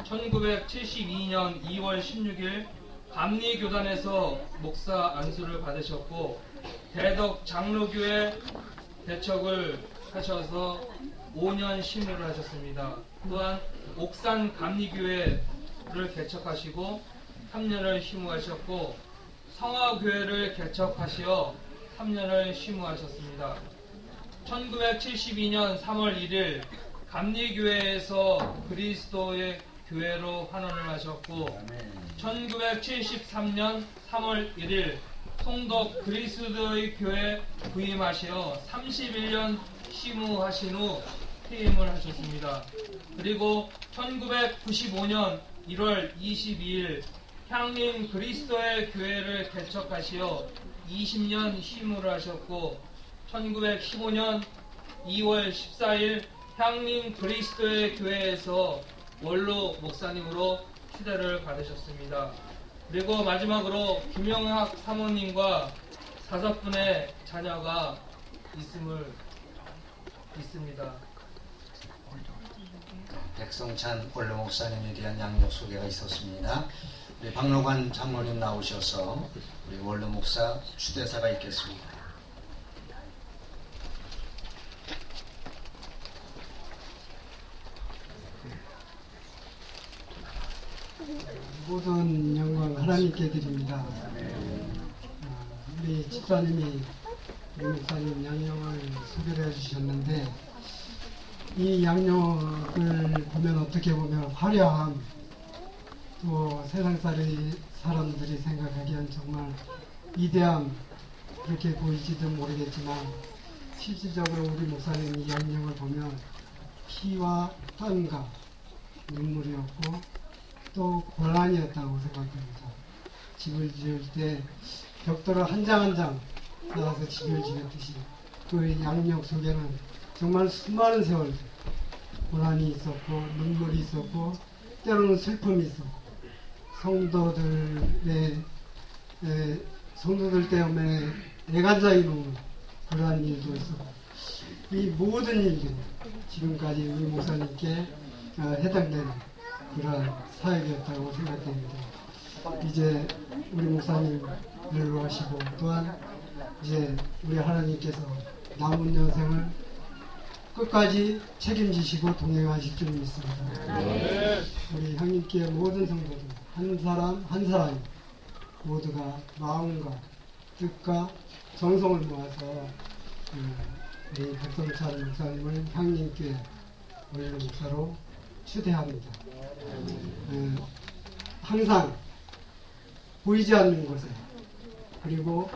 1972년 2월 16일 감리교단에서 목사 안수를 받으셨고 대덕 장로교회 대척을 하셔서 5년 심의를 하셨습니다. 또한 옥산 감리교회를 개척하시고 3년을 심의하셨고 성화교회를 개척하시어 3년을 심의하셨습니다. 1972년 3월 1일 감리교회에서 그리스도의 교회로 환원을 하셨고 1973년 3월 1일 송덕 그리스도의 교회 부임하시어 31년 심의하신 후 퇴임을 하셨습니다. 그리고 1995년 1월 22일 향림 그리스도의 교회를 개척하시어 20년 심의를 하셨고 1915년 2월 14일 향림 그리스도의 교회에서 원로 목사님으로 추대를 받으셨습니다. 그리고 마지막으로 김영학 사모님과 5분의 자녀가 있음을 있습니다. 백성찬 원로 목사님에 대한 양력 소개가 있었습니다. 우리 박노관 장로님 나오셔서 우리 원로 목사 추대사가 있겠습니다. 모든 영광 하나님께 드립니다. 우리 집사님이 우리 목사님 양력을 소개를 해주셨는데 이 양력을 보면 어떻게 보면 화려함 또 세상살이 사람들이 생각하기엔 정말 위대함 그렇게 보일지도 모르겠지만 실질적으로 우리 목사님 이 양력을 보면 피와 땀과 눈물이었고 또 고난이었다고 생각합니다. 집을 지을 때 벽돌을 한 장 한 장 쌓아서 집을 지었듯이 그 양력 속에는 정말 수많은 세월 고난이 있었고 눈물이 있었고 때로는 슬픔이 있었고 성도들 때문에 애간장이 놓는 그러한 일도 있었고 이 모든 일들이 지금까지 우리 목사님께 해당되는 그러한 사역이었다고 생각됩니다. 이제 우리 목사님 늙어가시고 또한 이제 우리 하나님께서 남은 여생을 끝까지 책임지시고 동행하실 줄 믿습니다. 우리 형님께 모든 성도들 한 사람 한 사람이 모두가 마음과 뜻과 정성을 모아서 우리 백성찬 목사님을 형님께 원로 목사로 추대합니다. 항상 보이지 않는 곳에 그리고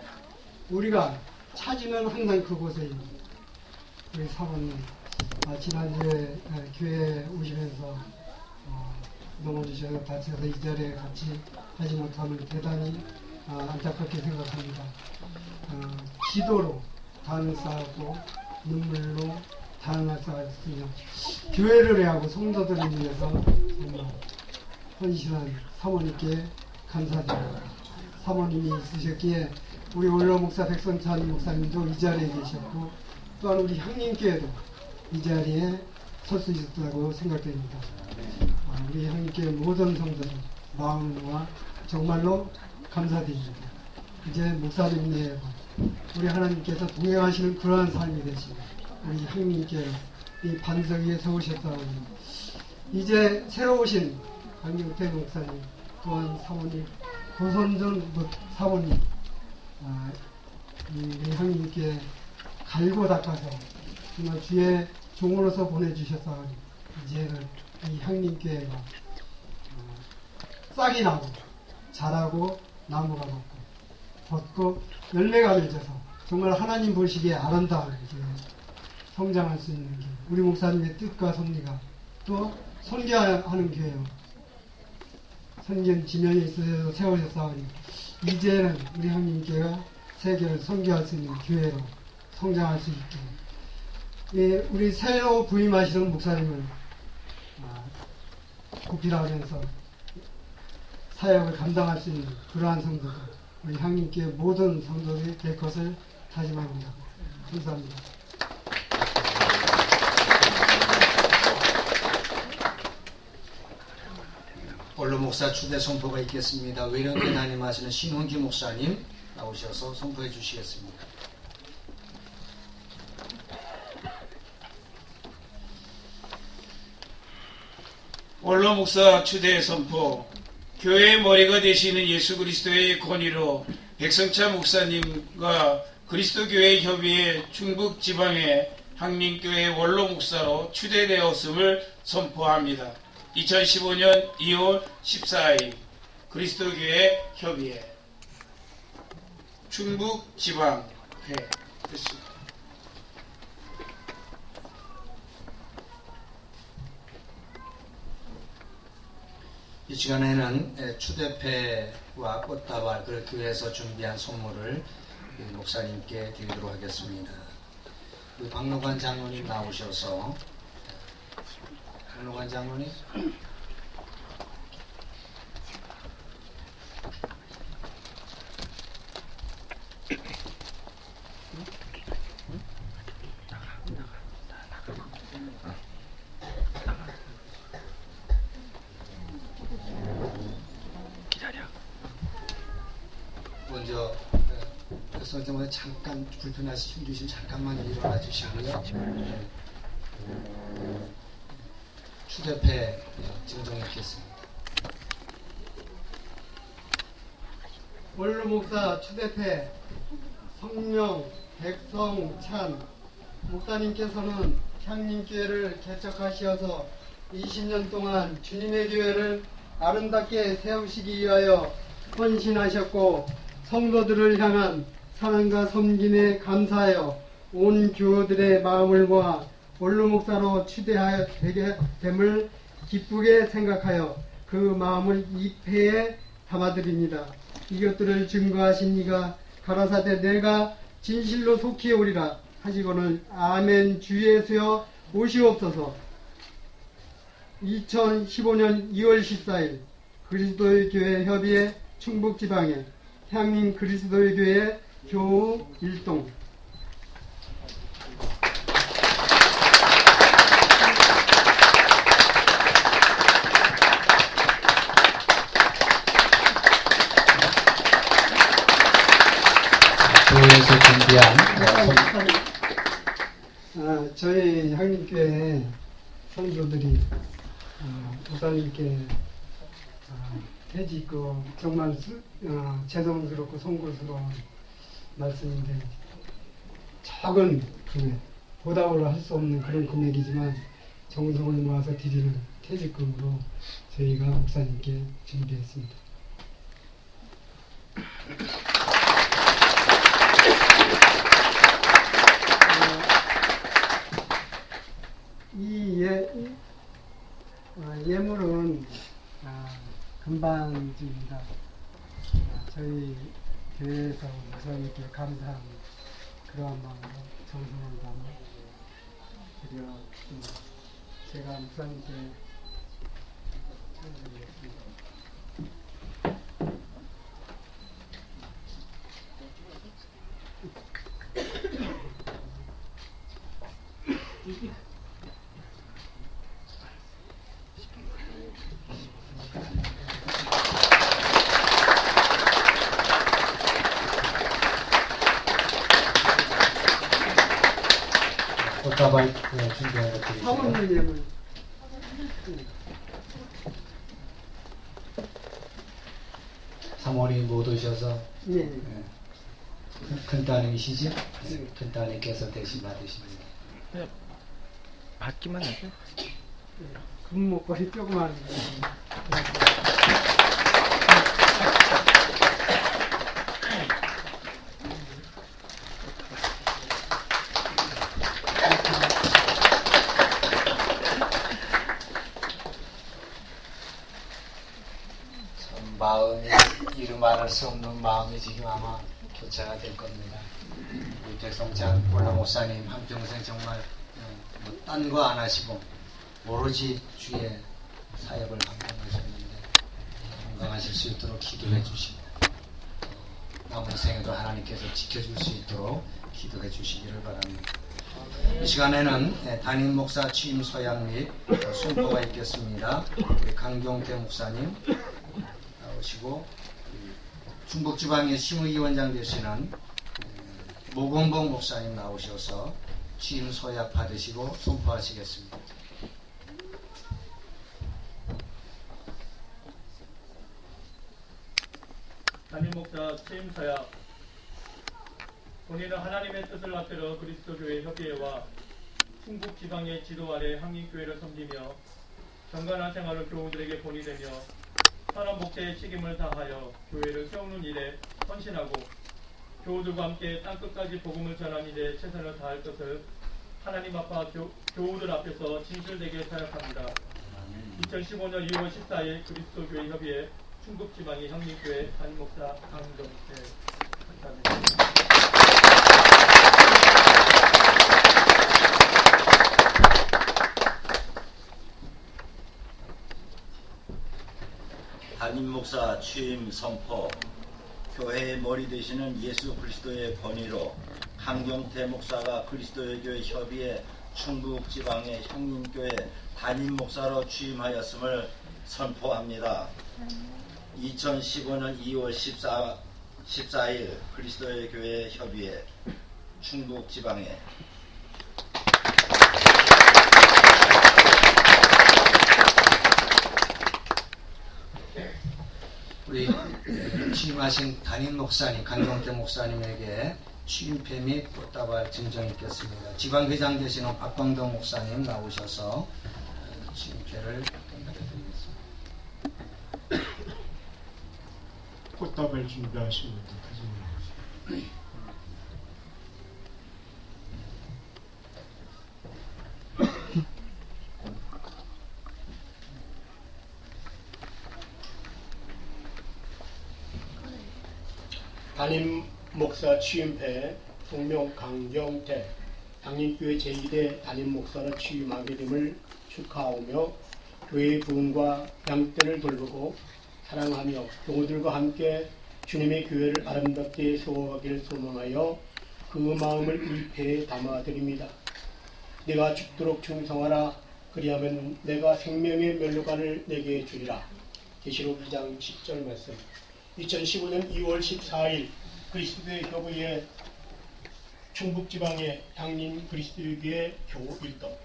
우리가 찾으면 항상 그곳에 우리 사모님 지난주에 교회에 오시면서 넘어지셔서 다쳐서 이 자리에 같이 하지 못하면 대단히 안타깝게 생각합니다. 기도로 단을 쌓았고 눈물로 단을 쌓았으며 교회를 위하고 성도들을 위해서 정말 헌신한 사모님께 감사드립니다. 사모님이 있으셨기에 우리 원로 목사 백성찬 목사님도 이 자리에 계셨고 또한 우리 형님께도 이 자리에 설 수 있었다고 생각됩니다. 우리 형님께 모든 성도들 마음과 정말로 감사드립니다. 이제 목사님의 우리 하나님께서 동행하시는 그러한 삶이 되시고 우리 형님께 이 반석 위에 세우셨다고 이제 새로 오신 강경태 목사님 또한 사모님 고선전 사모님 우리 형님께 갈고 닦아서 정말 주의 종으로서 보내주셨사오니 이제는 이 형님께 싹이 나고 자라고 나무가 먹고 벗고 열매가 맺어서 정말 하나님 보시기에 아름다운 성장할 수 있는 길 우리 목사님의 뜻과 섭리가 또 선교하는 교회요 선견 지면에 있어서 세우셨사오니 이제는 우리 형님께가 세계를 선교할 수 있는 교회로 성장할 수 있게 우리 새로 부임하시는 목사님을 구필하면서 사역을 감당할 수 있는 그러한 성도들 우리 형님께 모든 성도들이 될 것을 다짐합니다. 감사합니다. 원로 목사 추대 선포가 있겠습니다. 외령교 담임하시는 신훈기 목사님 나오셔서 선포해 주시겠습니다. 원로 목사 추대 선포. 교회의 머리가 되시는 예수 그리스도의 권위로 백성찬 목사님과 그리스도교회 협의회 충북 지방의 항림교회 원로 목사로 추대되었음을 선포합니다. 2015년 2월 14일 그리스도교회 협의회 충북 지방회 됐습니다. 이 시간에는 추대패와 꽃다발 그 교회에서 준비한 선물을 목사님께 드리도록 하겠습니다. 박노관 장로님 나오셔서 박노관 장로님 그래서 좀 잠깐 불편하시 힘주시면 잠깐만 일어나 주시고요. 추대패 증정했겠습니다. 원로 목사 추대패 성명 백성찬 목사님께서는 향림교회를 개척하시어서 20년 동안 주님의 교회를 아름답게 세우시기 위하여 헌신하셨고 성도들을 향한 사랑과 섬김에 감사하여 온 교우들의 마음을 모아 원로 목사로 추대하여 되게 됨을 기쁘게 생각하여 그 마음을 이 패에 담아드립니다. 이것들을 증거하신 이가 가라사대 내가 진실로 속히 오리라 하시고는 아멘 주 예수여 오시옵소서. 2015년 2월 14일 그리스도의 교회 협의회 충북지방에 향림 그리스도의 교회 교우 일동. 교회에서 준비한 저희 향림교회 선조들이 목사님께 퇴직고 정말 죄송스럽고 송구스러운 말씀인데 작은 금액, 보답을 할 수 없는 그런 금액이지만 정성을 모아서 드리는 퇴직금으로 저희가 목사님께 준비했습니다. 이 예물은 금반지입니다. 저희 교회에서 목사님께 감사하는 그러한 마음으로 정성을 담아 드렸습니다. 제가 목사님께 드리겠습니다. 꽃다발 준비한 것들이 사모님 예물. 사모님 못 오셔서 예. 큰 따님이시죠? 큰 따님께서 대신 받으십니다. 받기만 하죠. 금목걸이 조그만 거. 마음이 이루 말할 수 없는 마음이 지금 아마 교차가 될 겁니다. 우리 백성찬 원로 목사님 한평생 정말 딴 거 안 하시고 오로지 주의 사역을 감당하셨는데 건강하실 수 있도록 기도해 주십니다. 남은 생에도 하나님께서 지켜줄 수 있도록 기도해 주시기를 바랍니다. 이 시간에는 담임 목사 취임 소양 및 순포가 있겠습니다. 우리 강경태 목사님 나오시고 충북지방의 심의위원장 되시는 모건봉 목사님 나오셔서 취임 소약 받으시고 선포하시겠습니다. 담임 목사 취임 서약. 본인은 하나님의 뜻을 받들어 그리스도 교회 협의회와 충북 지방의 지도 아래 향림교회를 섬기며 경건한 생활을 교우들에게 본이 되며 산업 목재의 책임을 다하여 교회를 세우는 일에 헌신하고 교우들과 함께 땅끝까지 복음을 전하는 일에 최선을 다할 것을 하나님 앞과 교우들 앞에서 진실되게 사역합니다. 2015년 2월 14일 그리스도 교회 협의회 충북지방의 향림교회 담임 목사 강정태. 감사합니다. 담임 목사 취임 선포. 교회의 머리 되시는 예수 그리스도의 권위로 강경태 목사가 그리스도의 교회 협의회 충북지방의 향림교회 담임 목사로 취임하였음을 선포합니다. 2015년 2월 14일 그리스도의 교회 협의회 충북 지방에 우리 취임하신 담임 목사님 강경태 목사님에게 취임패 및 꽃다발 증정이 있겠습니다. 지방회장 되시는 박광덕 목사님 나오셔서 취임패를 전달해드리겠습니다. 꽃다발 준비하십니다. 담임 목사 취임패 성명 강경태 당림교회 제2대 담임 목사로 취임하게 됨을 축하하오며 교회의 부흥과 양떼를 돌보고 사랑하며 교우들과 함께 주님의 교회를 아름답게 세워가기를 소망하여 그 마음을 이 패에 담아드립니다. 내가 죽도록 충성하라. 그리하면 내가 생명의 멸류관을 내게 주리라. 계시록 2장 10절 말씀. 2015년 2월 14일 그리스도의 협의회 충북지방의 향림 그리스도교회 교우 일동.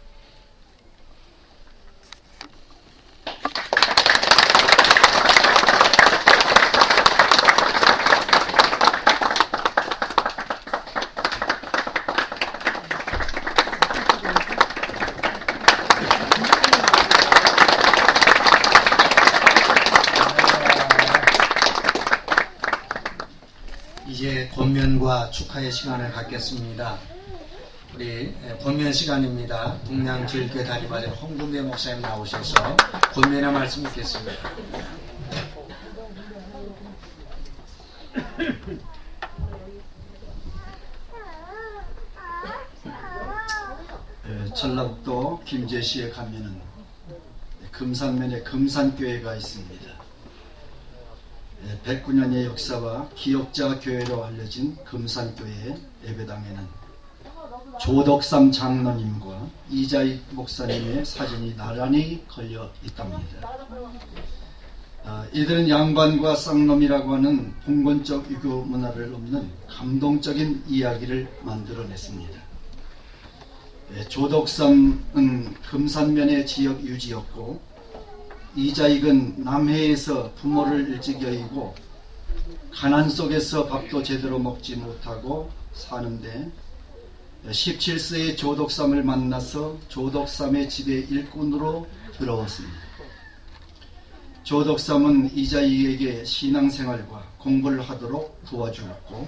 이제 권면과 축하의 시간을 갖겠습니다. 우리 권면 시간입니다. 동양제일교회 담임하신 홍금배 목사님 나오셔서 권면의 말씀 듣겠습니다. 전라북도 김제시에 가면은 금산면에 금산교회가 있습니다. 109년의 역사와 기억자 교회로 알려진 금산교회 예배당에는 조덕삼 장로님과 이자익 목사님의 사진이 나란히 걸려 있답니다. 이들은 양반과 쌍놈이라고 하는 봉건적 유교 문화를 넘는 감동적인 이야기를 만들어냈습니다. 조덕삼은 금산면의 지역 유지였고 이자익은 남해에서 부모를 일찍 여의고 가난 속에서 밥도 제대로 먹지 못하고 사는데 17세의 조덕삼을 만나서 조덕삼의 집에 일꾼으로 들어왔습니다. 조덕삼은 이자익에게 신앙생활과 공부를 하도록 도와주었고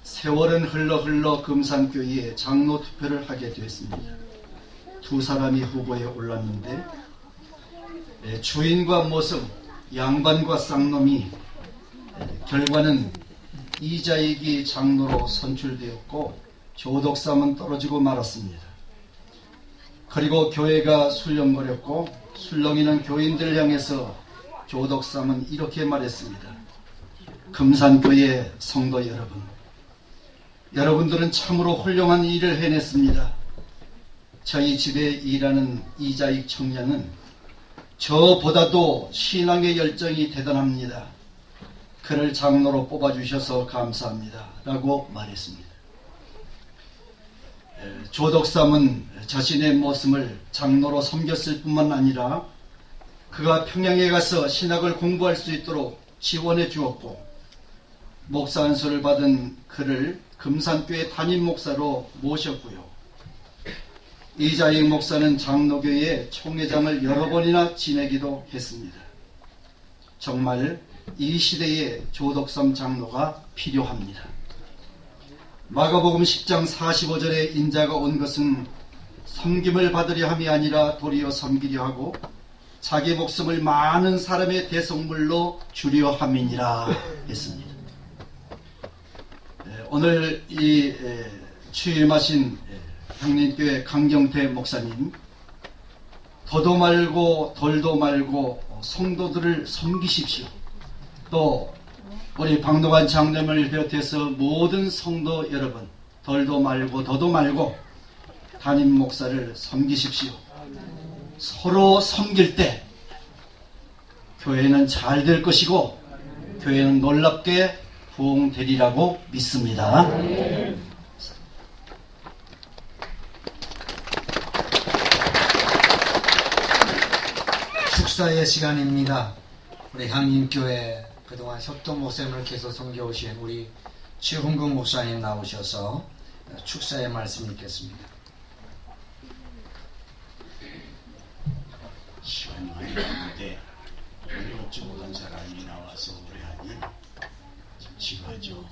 세월은 흘러 금산교회에 장로 투표를 하게 됐습니다. 두 사람이 후보에 올랐는데 주인과 모습, 양반과 쌍놈이 결과는 이자익이 장로로 선출되었고 조덕삼은 떨어지고 말았습니다. 그리고 교회가 술렁거렸고 술렁이는 교인들을 향해서 조덕삼은 이렇게 말했습니다. 금산교회 성도 여러분, 여러분들은 참으로 훌륭한 일을 해냈습니다. 저희 집에 일하는 이자익 청년은 저보다도 신앙의 열정이 대단합니다. 그를 장로로 뽑아주셔서 감사합니다. 라고 말했습니다. 조덕삼은 자신의 모습을 장로로 섬겼을 뿐만 아니라 그가 평양에 가서 신학을 공부할 수 있도록 지원해 주었고 목사 안수를 받은 그를 금산교회 담임 목사로 모셨고요. 이자익 목사는 장로교회 총회장을 여러 번이나 지내기도 했습니다. 정말 이 시대에 조덕삼 장로가 필요합니다. 마가복음 10장 45절에 인자가 온 것은 섬김을 받으려 함이 아니라 도리어 섬기려 하고 자기 목숨을 많은 사람의 대속물로 주려 함이니라 했습니다. 오늘 이 취임하신 향림교회 강경태 목사님, 더도 말고 덜도 말고 성도들을 섬기십시오. 또 우리 박노관 장로님을 비롯해서 모든 성도 여러분, 덜도 말고 더도 말고 담임 목사를 섬기십시오. 서로 섬길 때 교회는 잘 될 것이고 교회는 놀랍게 부흥되리라고 믿습니다. 축사의 시간입니다. 우리 향림교회 그동안 협동 목사님을 계속 섬겨오신 우리 최홍근 목사님 나오셔서 축사의 말씀 읽겠습니다. 시간이 많이 갔는데 우리 얻지 못한 사람이 나와서 노래하니 좀 지루하죠.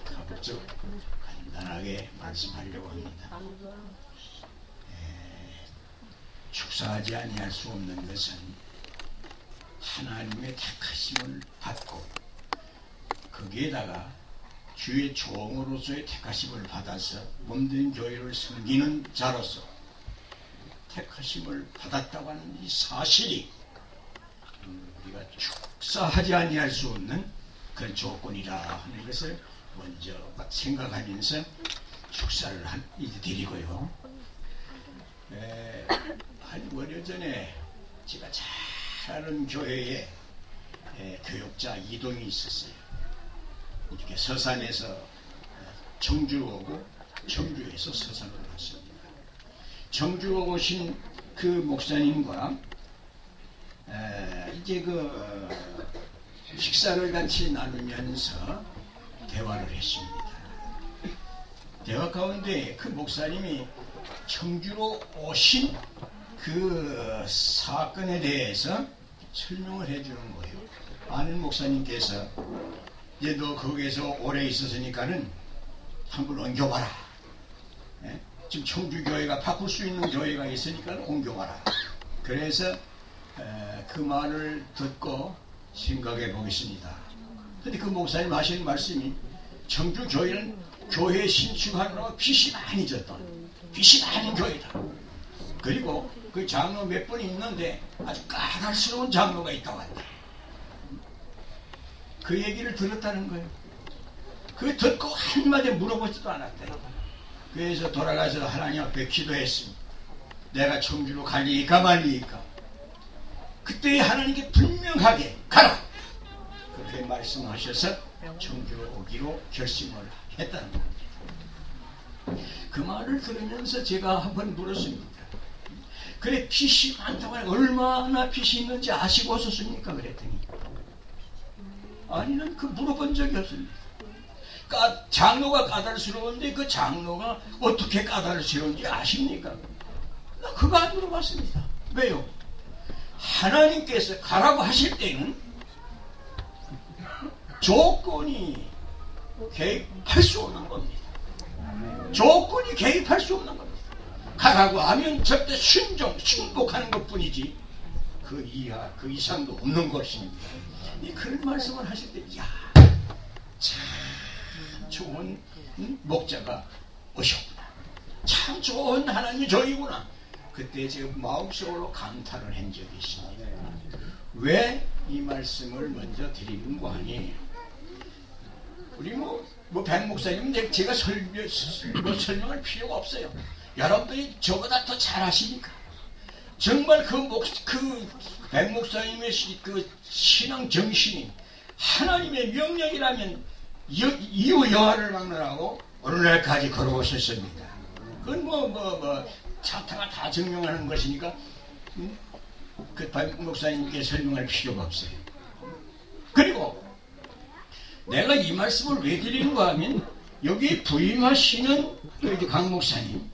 가급적 간단하게 말씀하려고 합니다. 축사하지 아니할 수 없는 것은 하나님의 택하심을 받고 거기에다가 주의 종으로서의 택하심을 받아서 몸된 교회를 섬기는 자로서 택하심을 받았다고 하는 이 사실이 우리가 축사하지 아니할 수 없는 그런 조건이라 하는 것을 먼저 생각하면서 축사를 드리고요. 한 5년 전에 제가 잘 아는 교회에 교육자 이동이 있었어요. 이렇게 서산에서 청주로 오고 청주에서 서산으로 왔습니다. 청주로 오신 그 목사님과 이제 식사를 같이 나누면서 대화를 했습니다. 대화 가운데 그 목사님이 청주로 오신 그 사건에 대해서 설명을 해주는 거예요. 아는 목사님께서 이제 너 거기에서 오래 있었으니까는 한번 옮겨봐라. 지금 청주교회가 바꿀 수 있는 교회가 있으니까 옮겨봐라. 그래서 그 말을 듣고 생각해 보겠습니다. 그런데 그 목사님 하시는 말씀이 청주교회는 교회 신축하느라 빚이 많이 졌다. 빚이 많은 교회다. 그리고 그 장로 몇 분이 있는데 아주 까다스러운 장로가 있다고 한다. 그 얘기를 들었다는 거예요. 그 듣고 한마디 물어보지도 않았다. 그래서 돌아가서 하나님 앞에 기도했습니다. 내가 청주로 갈리까 말리까. 그때 하나님께 분명하게 가라! 그렇게 말씀하셔서 청주로 오기로 결심을 했다는 겁니다. 그 말을 들으면서 제가 한번 물었습니다. 그래 빚이 많다고 하니 얼마나 빚이 있는지 아시고 오셨습니까? 그랬더니 아니는 그 물어본 적이 없습니다. 장로가 까다로운데 그 장로가 어떻게 까다로운지 아십니까? 나 그거 안 물어봤습니다. 왜요? 하나님께서 가라고 하실 때는 조건이 개입할 수 없는 겁니다. 조건이 개입할 수 없는 겁니다. 가라고 하면 절대 순복하는 것 뿐이지 그 이하 그 이상도 없는 것입니다. 그런 말씀을 하실 때 이야 참 좋은 목자가 오셨구나. 참 좋은 하나님의 종이구나. 그때 제가 마음속으로 감탄을 한 적이 있습니다. 왜 이 말씀을 먼저 드리는가 하니 우리 백 목사님 제가 설명할 필요가 없어요. 여러분들이 저보다 더 잘 아시니까. 정말 백 목사님의 그 신앙 정신이 하나님의 명령이라면 이유 여하를 막론하고 오늘날까지 걸어오셨습니다. 그건 차타가 다 증명하는 것이니까 그 백 목사님께 설명할 필요가 없어요. 그리고 내가 이 말씀을 왜 드리는가 하면 여기 부임하시는 강 목사님,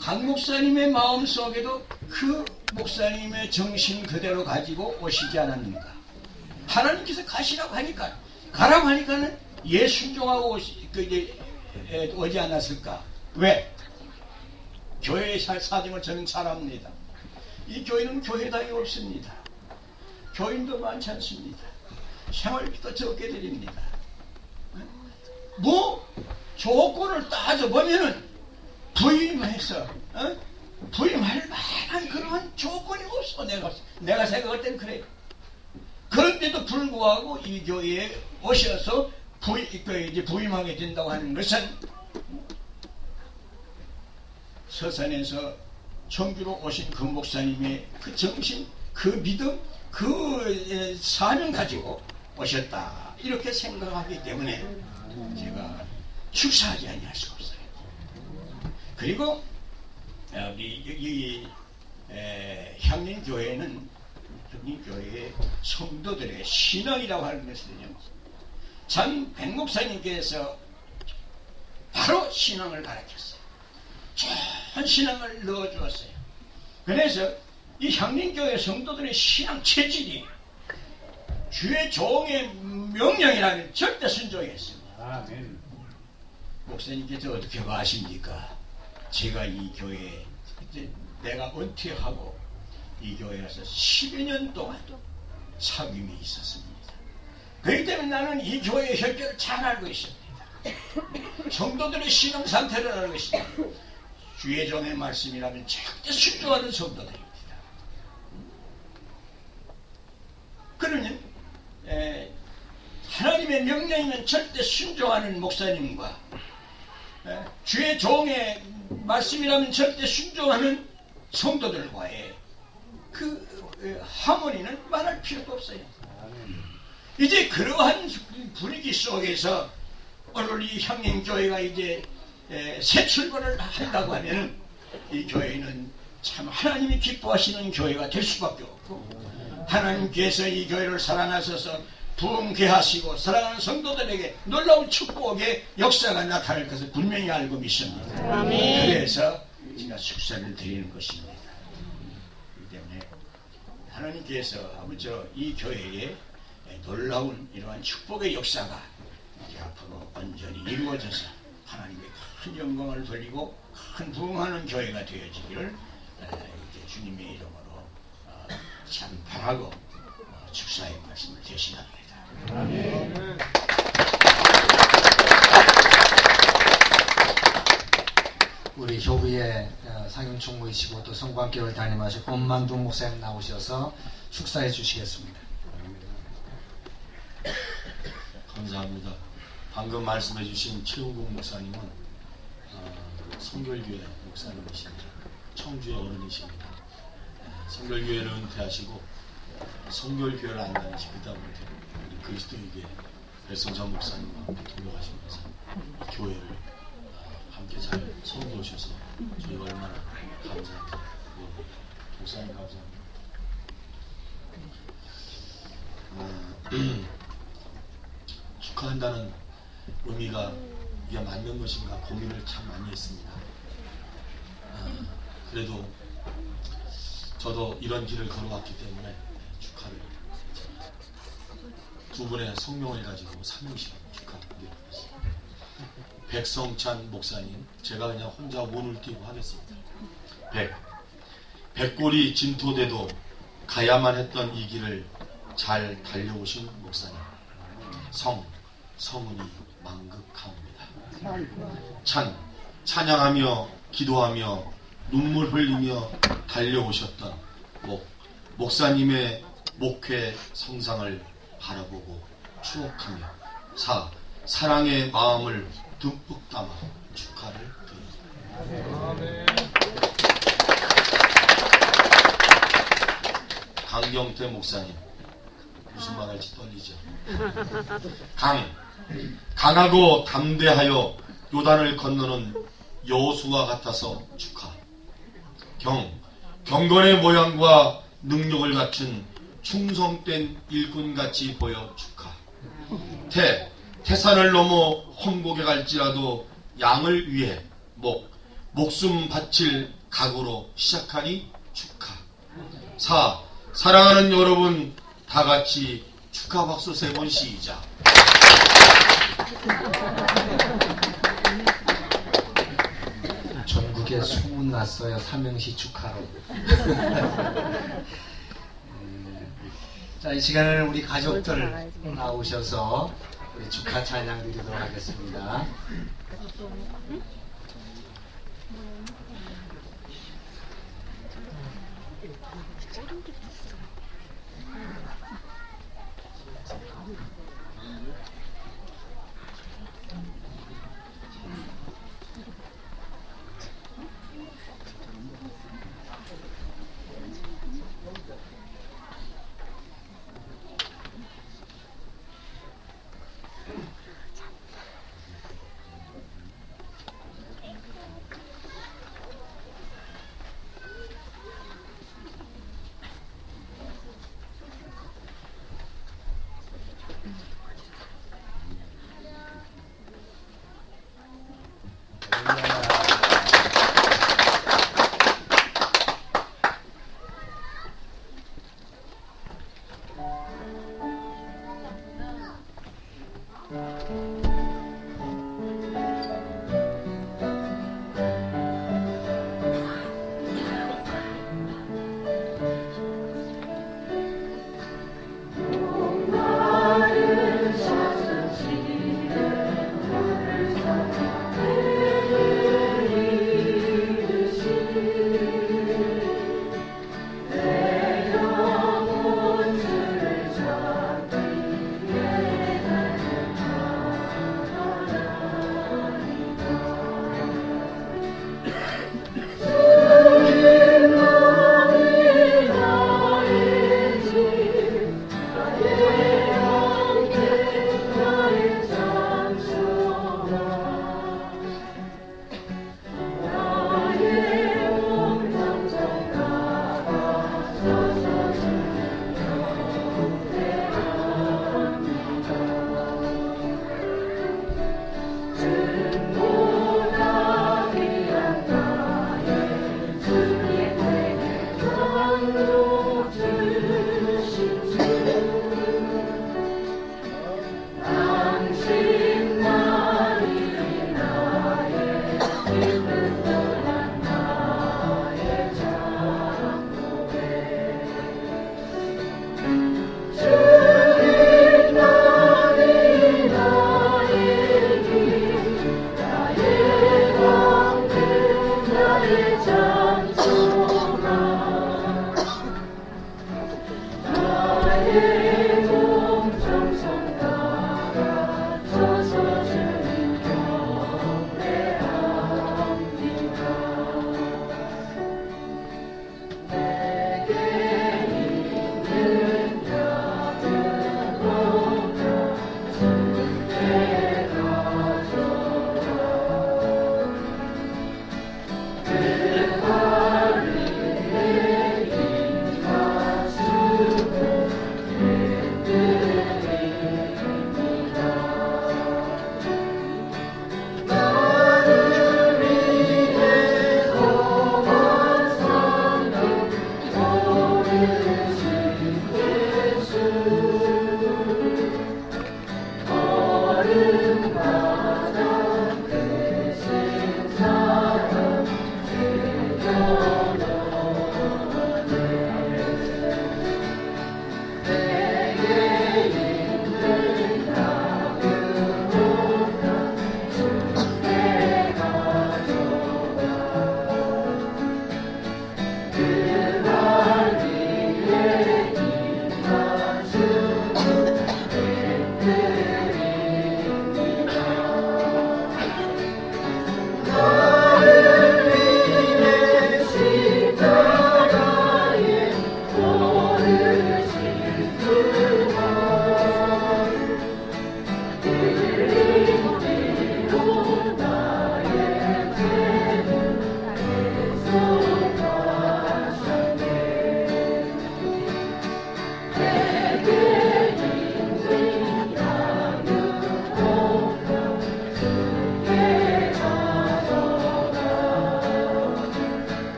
강 목사님의 마음속에도 그 목사님의 정신 그대로 가지고 오시지 않았는가. 하나님께서 가시라고 하니까 가라고 하니까는 예 순종하고 오지 않았을까. 왜? 교회의 사정을 저는 잘 압니다. 이 교회는 교회당이 없습니다. 교인도 많지 않습니다. 생활비도 적게 드립니다. 조건을 따져보면은 부임해서 부임할 만한 그런 조건이 없어. 내가 생각할 때는 그래요. 그런데도 불구하고 이 교회에 오셔서 부임하게 된다고 하는 것은 서산에서 청주로 오신 그 목사님의 그 정신, 그 믿음, 그 사명 가지고 오셨다 이렇게 생각하기 때문에 제가 축사하지 아니할 수가 없어요. 그리고 이 향림교회는 향림교회의 성도들의 신앙이라고 하는 것은요, 참 백목사님께서 바로 신앙을 가르쳤어요. 좋은 신앙을 넣어주었어요. 그래서 이 향림교회 성도들의 신앙 체질이 주의 종의 명령이라면 절대 순종했습니다. 아멘. 목사님께서 어떻게 아십니까? 제가 이 교회에 이제 내가 은퇴하고 이 교회에 와서 10여 년 동안 사귐이 있었습니다. 그렇기 때문에 나는 이 교회의 혈결을 잘 알고 있습니다. 성도들의 신앙 상태를 알고 있습니다. 주의 종의 말씀이라면 절대 순종하는 성도들입니다. 그러면 하나님의 명령이면 절대 순종하는 목사님과 주의 종의 말씀이라면 절대 순종하는 성도들과의 그 하모니는 말할 필요도 없어요. 이제 그러한 분위기 속에서 오늘 이 향림교회가 이제 새 출발을 한다고 하면 이 교회는 참 하나님이 기뻐하시는 교회가 될 수밖에 없고, 하나님께서 이 교회를 사랑하셔서 부흥케 하시고 사랑하는 성도들에게 놀라운 축복의 역사가 나타날 것을 분명히 알고 믿습니다. 아멘. 그래서 제가 축사를 드리는 것입니다. 그렇기 때문에 하나님께서 아무쪼 이 교회에 놀라운 이러한 축복의 역사가 이제 앞으로 온전히 이루어져서 하나님의 큰 영광을 돌리고 큰 부흥하는 교회가 되어지기를 이제 주님의 이름으로 참 바라고 축사의 말씀을 대신합니다. 아멘. 우리 교부의 상임총무이시고 또 성관교를 담임하신 권만두 목사님 나오셔서 축사해 주시겠습니다. 감사합니다. 방금 말씀해 주신 최웅국 목사님은 성결교회 목사님이십니다. 청주의 어른이십니다. 성결교회를 은퇴하시고 성결교회를 안 다니시고 그다 보니 우리 그리스도에게 백성전 목사님과 함께 동역하시면서 이 교회를 함께 잘 섬겨오셔서 저희가 얼마나 감사합니다. 목사님 감사합니다. 축하한다는 의미가 이게 맞는 것인가 고민을 참 많이 했습니다. 그래도 저도 이런 길을 걸어왔기 때문에 축하를 두 분의 성명을 가지고 삼행시 축하드리겠습니다. 백성찬 목사님, 제가 그냥 혼자 문을 띄고 하겠습니다. 백골이 진토돼도 가야만 했던 이 길을 잘 달려오신 목사님. 성은이 망극하옵니다. 찬양하며 기도하며 눈물 흘리며 달려오셨던 목사님의 목회 성상을 바라보고 추억하며 사랑의 마음을 듬뿍 담아 축하를 드립니다. 강경태 목사님, 무슨 말할지 떨리죠. 강하고 담대하여 요단을 건너는 여호수아 같아서 축하. 경건의 모양과 능력을 갖춘 충성된 일꾼같이 보여 축하. 태산을 넘어 홍곡에 갈지라도 양을 위해 목숨 바칠 각오로 시작하니 축하. 사랑하는 여러분 다 같이 축하 박수 3번 시작. 전국에 소문났어요. 삼행시 축하로. 자, 이 시간에는 우리 가족들 나오셔서 우리 축하 찬양 드리도록 하겠습니다.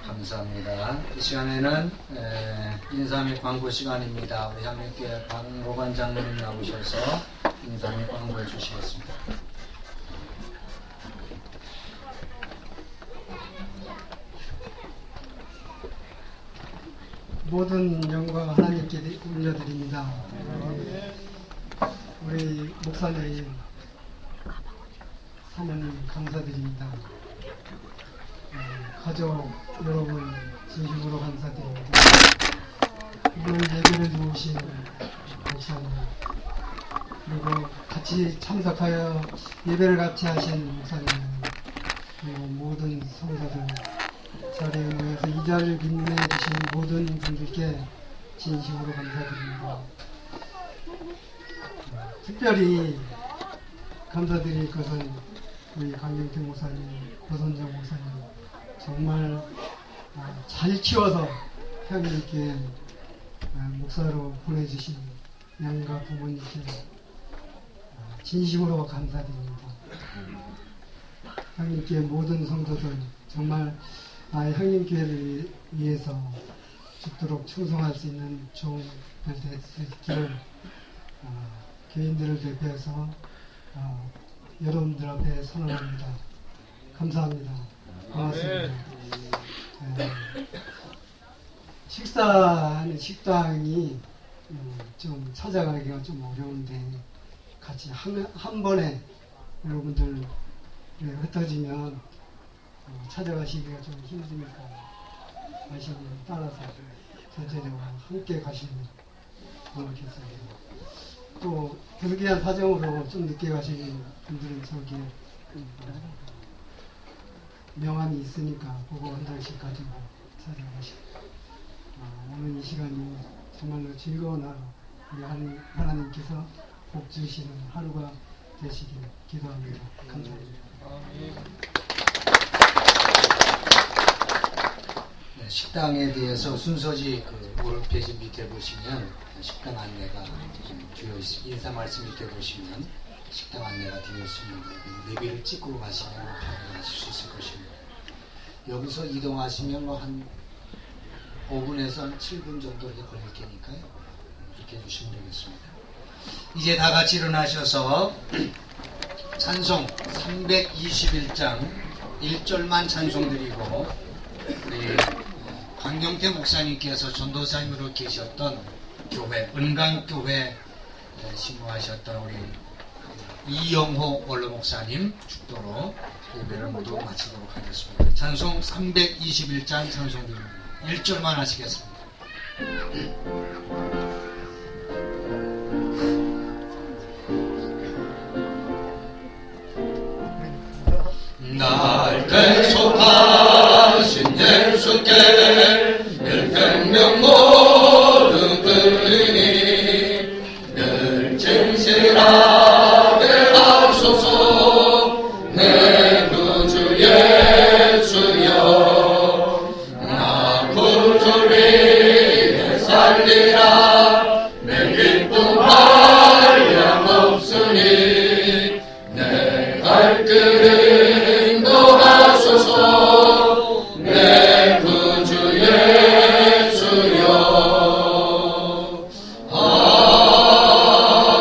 감사합니다. 이 시간에는 인사 및 광고 시간입니다. 우리 향림교회 박로관 장로님 나오셔서 인사 및 광고해 주시겠습니다. 모든 영광 하나님께 올려드립니다. 우리 목사님, 사모님 감사드립니다. 가족 여러분 진심으로 감사드립니다. 이번 예배를 도우신 목사님, 그리고 같이 참석하여 예배를 같이 하신 목사님, 그리고 모든 성도들, 자리에 모여서 이 자리를 빛내주신 모든 분들께 진심으로 감사드립니다. 특별히 감사드릴 것은 우리 강경태 목사님, 고선정 목사님, 정말 잘 키워서 형님께 목사로 보내주신 양가 부모님께 진심으로 감사드립니다. 형님께 모든 성도들 정말 형님께를 위해서 죽도록 충성할 수 있는 좋은 별 될 수 있기를 교인들을 대표해서 여러분들 앞에 선언합니다. 감사합니다. 고맙습니다. 식사하는 식당이 좀 찾아가기가 좀 어려운데 같이 한 번에 여러분들 흩어지면 찾아가시기가 좀 힘드니까 가시면 따라서 전체적으로 함께 가시면 고맙겠습니다. 또 불기한 사정으로 좀 늦게 가시는 분들은 저기에 명함이 있으니까 그거 한 장씩 가지고 찾아가시고 오늘 이 시간이 정말로 즐거운 하루, 우리 하나님께서 복 주시는 하루가 되시길 기도합니다. 감사합니다. 네, 식당에 대해서 순서지 홈페이지 밑에 보시면 식당 안내가 되어 있습니다. 인사 말씀 밑에 보시면 식당 안내가 되어 있습니다. 내비를 찍고 가시면 바로 가실 수 있을 것입니다. 여기서 이동하시면 한 5분에서 한 7분 정도 걸릴 테니까요. 그렇게 해주시면 되겠습니다. 이제 다 같이 일어나셔서 찬송 321장 1절만 찬송드리고 우리 강경태 목사님께서 전도사님으로 계셨던 교회, 은강교회 신고하셨던 우리 이영호 원로 목사님 축도로 예배를 모두 마치도록 하겠습니다. 찬송 321장 찬송드립니다. 1절만 하시겠습니다. 날 대속하신 예수께 일생명 모두 드리니 늘 진실하게 하소서 내 구주 예수여 나 구주 위에 살리라 내 기쁨 한량없으니 내 갈 길을 인도하소서 내 구주 예수여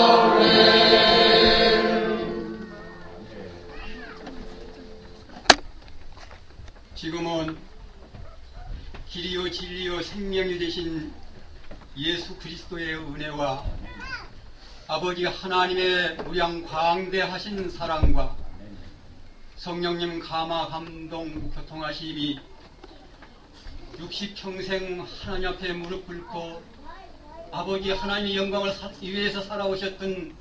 아멘. 지금은 길이요 진리요 생명이 되신 예수 그리스도의 은혜와 아버지 하나님의 무량 광대하신 사랑과 성령님 감화 감동 교통하심이 60평생 하나님 앞에 무릎 꿇고 아버지 하나님의 영광을 위해서 살아오셨던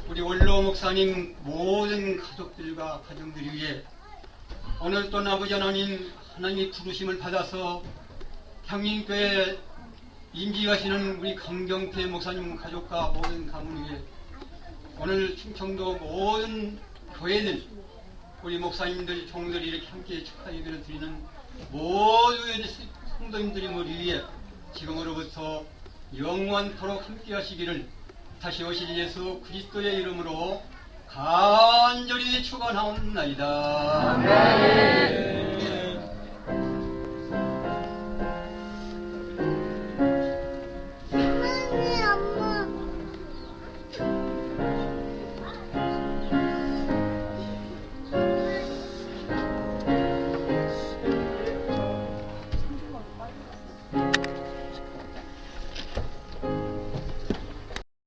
우리 원로 목사님 모든 가족들과 가정들을 위해 오늘 또 아버지 하나님의 부르심을 받아서 향민교회 임기하시는 우리 강경태 목사님 가족과 모든 가문 위에 오늘 충청도 모든 교회들 우리 목사님들 종들이 이렇게 함께 축하 예배를 드리는 모든 성도님들이 머리 위에 지금으로부터 영원토록 함께 하시기를 다시 오실 예수 그리스도의 이름으로 간절히 축원하옵나이다. 아멘.